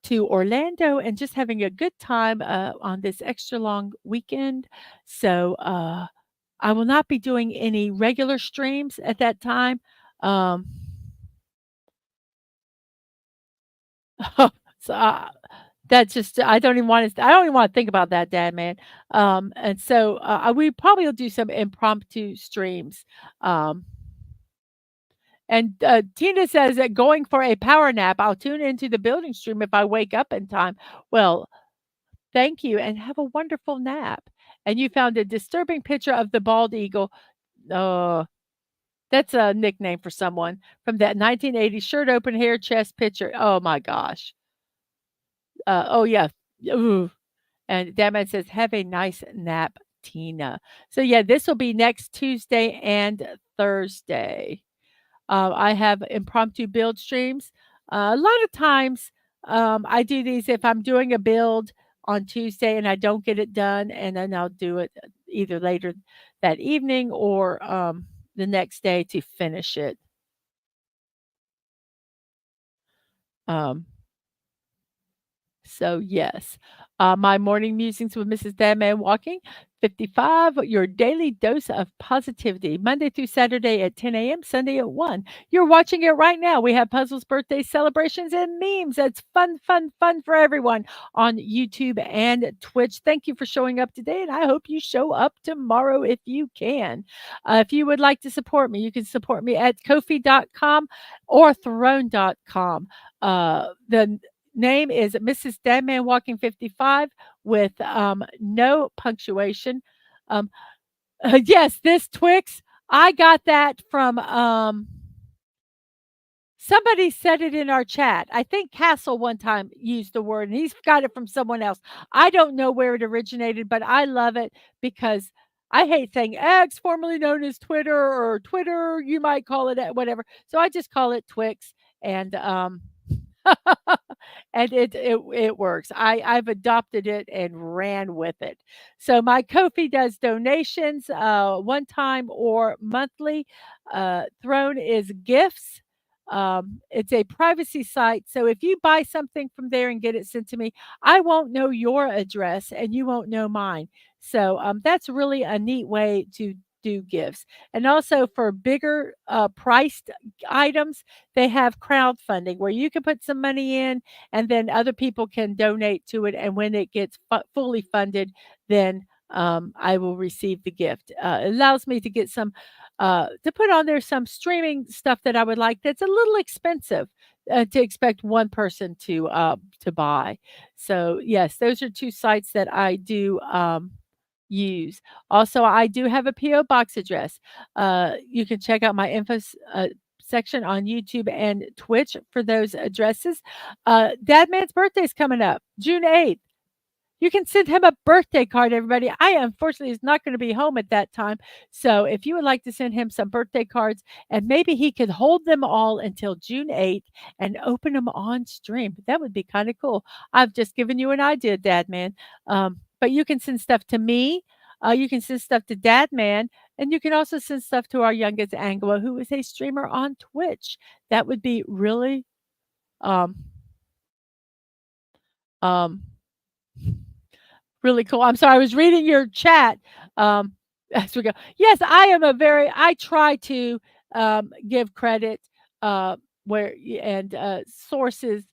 To Orlando and just having a good time on this extra long weekend. So I will not be doing any regular streams at that time. Um, so that's just I don't even want to think about that, Dad, man. And so we probably will do some impromptu streams. Um, and Tina says that going for a power nap, I'll tune into the building stream if I wake up in time. Well, thank you, and have a wonderful nap. And you found a disturbing picture of the bald eagle. Oh, that's a nickname for someone from that 1980 shirt open hair chest picture. Oh my gosh. Oh yeah. Ooh. And Dadman says, have a nice nap, Tina. So yeah, this will be next Tuesday and Thursday. I have impromptu build streams. A lot of times, I do these if I'm doing a build on Tuesday and I don't get it done, and then I'll do it either later that evening or the next day to finish it. Um, So, yes, my morning musings with Mrs. Dadman Walking 55, your daily dose of positivity, Monday through Saturday at 10 a.m., Sunday at 1. You're watching it right now. We have puzzles, birthday celebrations, and memes. It's fun, fun, fun for everyone on YouTube and Twitch. Thank you for showing up today, and I hope you show up tomorrow if you can. If you would like to support me, you can support me at Ko-fi.com or Throne.com. The name is Mrs. DadmanWalking55 with no punctuation. Um, yes, this Twix, I got that from somebody said it in our chat. I think Castle one time used the word, and he's got it from someone else. I don't know where it originated, but I love it because I hate saying X, formerly known as Twitter, or Twitter, you might call it whatever. So I just call it Twix. And And it works. I've adopted it and ran with it. So my Ko-fi does donations, one time or monthly. Throne is gifts. It's a privacy site, so if you buy something from there and get it sent to me, I won't know your address and you won't know mine. So, that's really a neat way to do gifts. And also for bigger, priced items, they have crowdfunding where you can put some money in and then other people can donate to it. And when it gets fully funded, then I will receive the gift. It allows me to get some, to put on there some streaming stuff that I would like that's a little expensive. To expect one person to buy, so yes, those are two sites that I do use. Also, I do have a PO box address. You can check out my info section on YouTube and Twitch for those addresses. Dadman's birthday is coming up, June 8th. You can send him a birthday card, everybody. I unfortunately is not going to be home at that time. So if you would like to send him some birthday cards and maybe he could hold them all until June 8th and open them on stream, that would be kind of cool. I've just given you an idea, Dad Man. But you can send stuff to me. You can send stuff to Dad Man. And you can also send stuff to our youngest Angela, who is a streamer on Twitch. That would be really um, um, really cool. I'm sorry, I was reading your chat, as we go. Yes, I try to, give credit, where and, sources,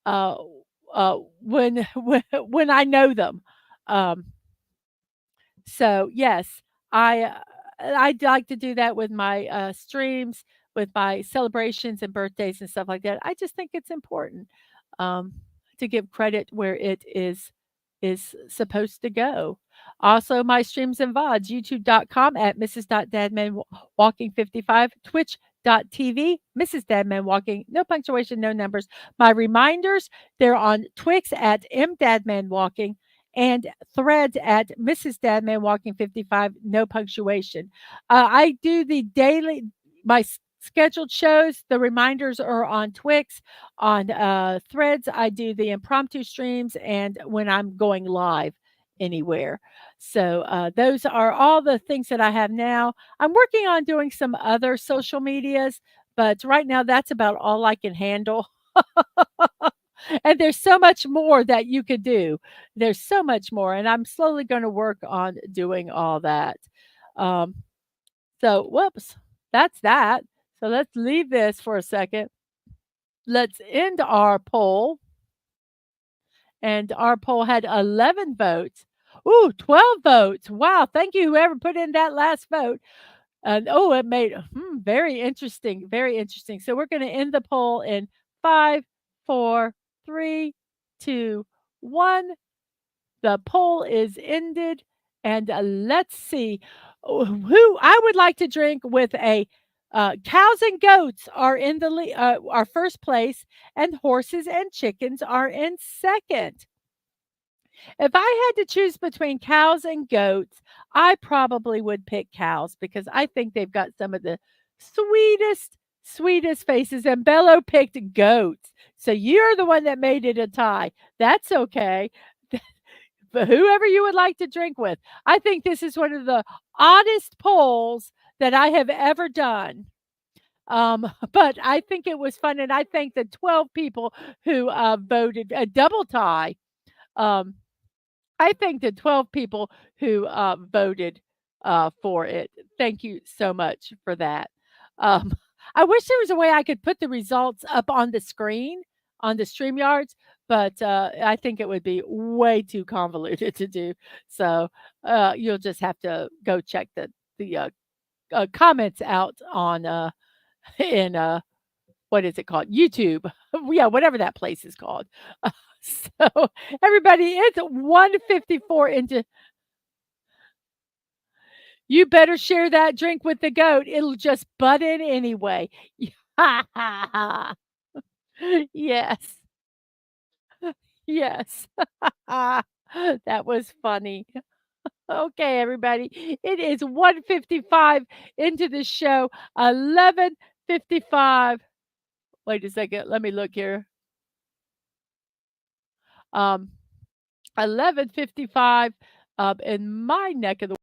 uh, when I know them. Um, so, yes, I'd like to do that with my, streams, with my celebrations and birthdays and stuff like that. I just think it's important, um, to give credit where it is supposed to go. Also, my streams and VODs, youtube.com at Mrs.DadmanWalking55, twitch.tv, Mrs. Dadman Walking, no punctuation, no numbers. My reminders, they're on Twix at MDadmanWalking and Threads at Mrs. DadmanWalking55, no punctuation. I do the daily, my scheduled shows, the reminders are on Twix. On Threads, I do the impromptu streams and when I'm going live anywhere. So those are all the things that I have now. I'm working on doing some other social medias, but right now that's about all I can handle. And there's so much more that you could do. There's so much more, and I'm slowly going to work on doing all that. Um, so, whoops, that's that. So let's leave this for a second. Let's end our poll. And our poll had 11 votes. Ooh, 12 votes. Wow. Thank you, whoever put in that last vote. And oh, it made very interesting. Very interesting. So we're going to end the poll in 5, 4, 3, 2, 1. The poll is ended. And let's see who I would like to drink with a cows and goats are in the are first place, and horses and chickens are in second. If I had to choose between cows and goats, I probably would pick cows because I think they've got some of the sweetest faces. And Bello picked goats. So you're the one that made it a tie. That's okay. But whoever you would like to drink with, I think this is one of the oddest polls that I have ever done. But I think it was fun, and I thank the 12 people who voted a double tie. Um, I thank the 12 people who voted for it. Thank you so much for that. Um, I wish there was a way I could put the results up on the screen on the StreamYards, but I think it would be way too convoluted to do. So you'll just have to go check the comments out on in what is it called? YouTube. Yeah, whatever that place is called. So everybody, it's 154 into. You better share that drink with the goat. It'll just butt in anyway. Yes. Yes. That was funny. Okay, everybody. It is 155 into the show. 11:55. Wait a second. Let me look here. 11:55 in my neck of the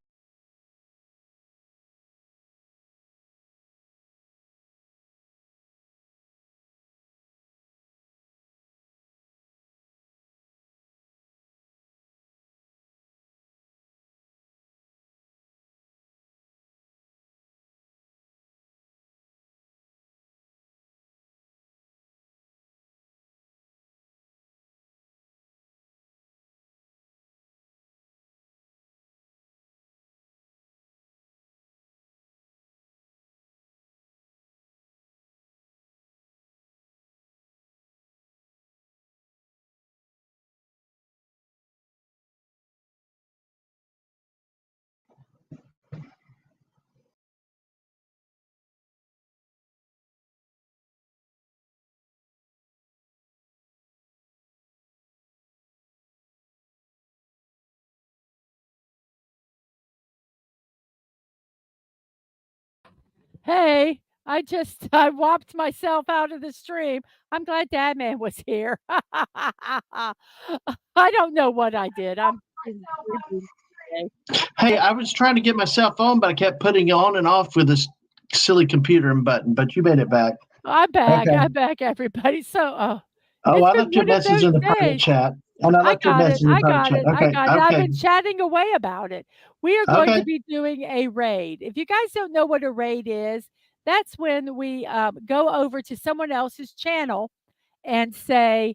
Hey, I whopped myself out of the stream. I'm glad Dadman was here. I don't know what I did. I'm in reboot today. Hey, I was trying to get my cell phone, but I kept putting it on and off with this silly computer and button, but you made it back. I'm back. Okay. I'm back, everybody. So, Oh, it's I been left your one of message those in the private days. chat. And I I left your got it. message in the I private got chat. it. I Okay. got it. I've Okay. been chatting away about it. We are going to Okay. be doing a raid. If you guys don't know what a raid is, that's when we go over to someone else's channel and say,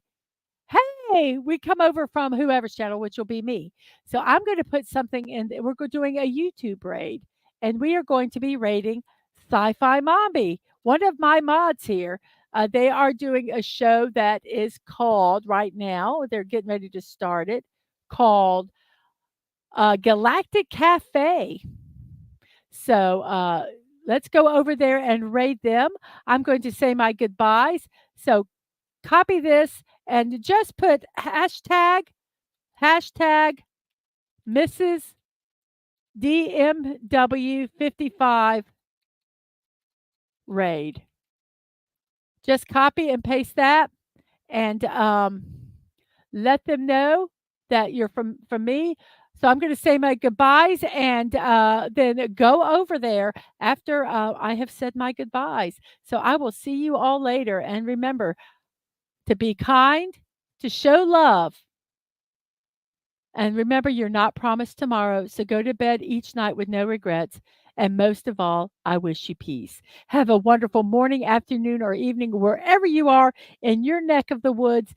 hey, we come over from whoever's channel, which will be me. So I'm going to put something in. We're doing a YouTube raid, and we are going to be raiding Sci-Fi Mommy, one of my mods here. They are doing a show that is called right now. They're getting ready to start it. Called Galactic Cafe. So let's go over there and raid them. I'm going to say my goodbyes. So copy this and just put hashtag Mrs.DMW55 raid. Just copy and paste that and let them know that you're from me. So I'm going to say my goodbyes and then go over there after I have said my goodbyes. So I will see you all later. And remember to be kind, to show love. And remember, you're not promised tomorrow. So go to bed each night with no regrets. And most of all, I wish you peace. Have a wonderful morning, afternoon, or evening, wherever you are in your neck of the woods.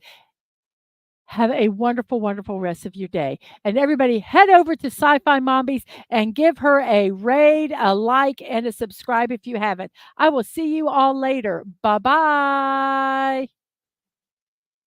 Have a wonderful, wonderful rest of your day. And everybody, head over to Sci Fi Mombies and give her a raid, a like, and a subscribe if you haven't. I will see you all later. Bye bye.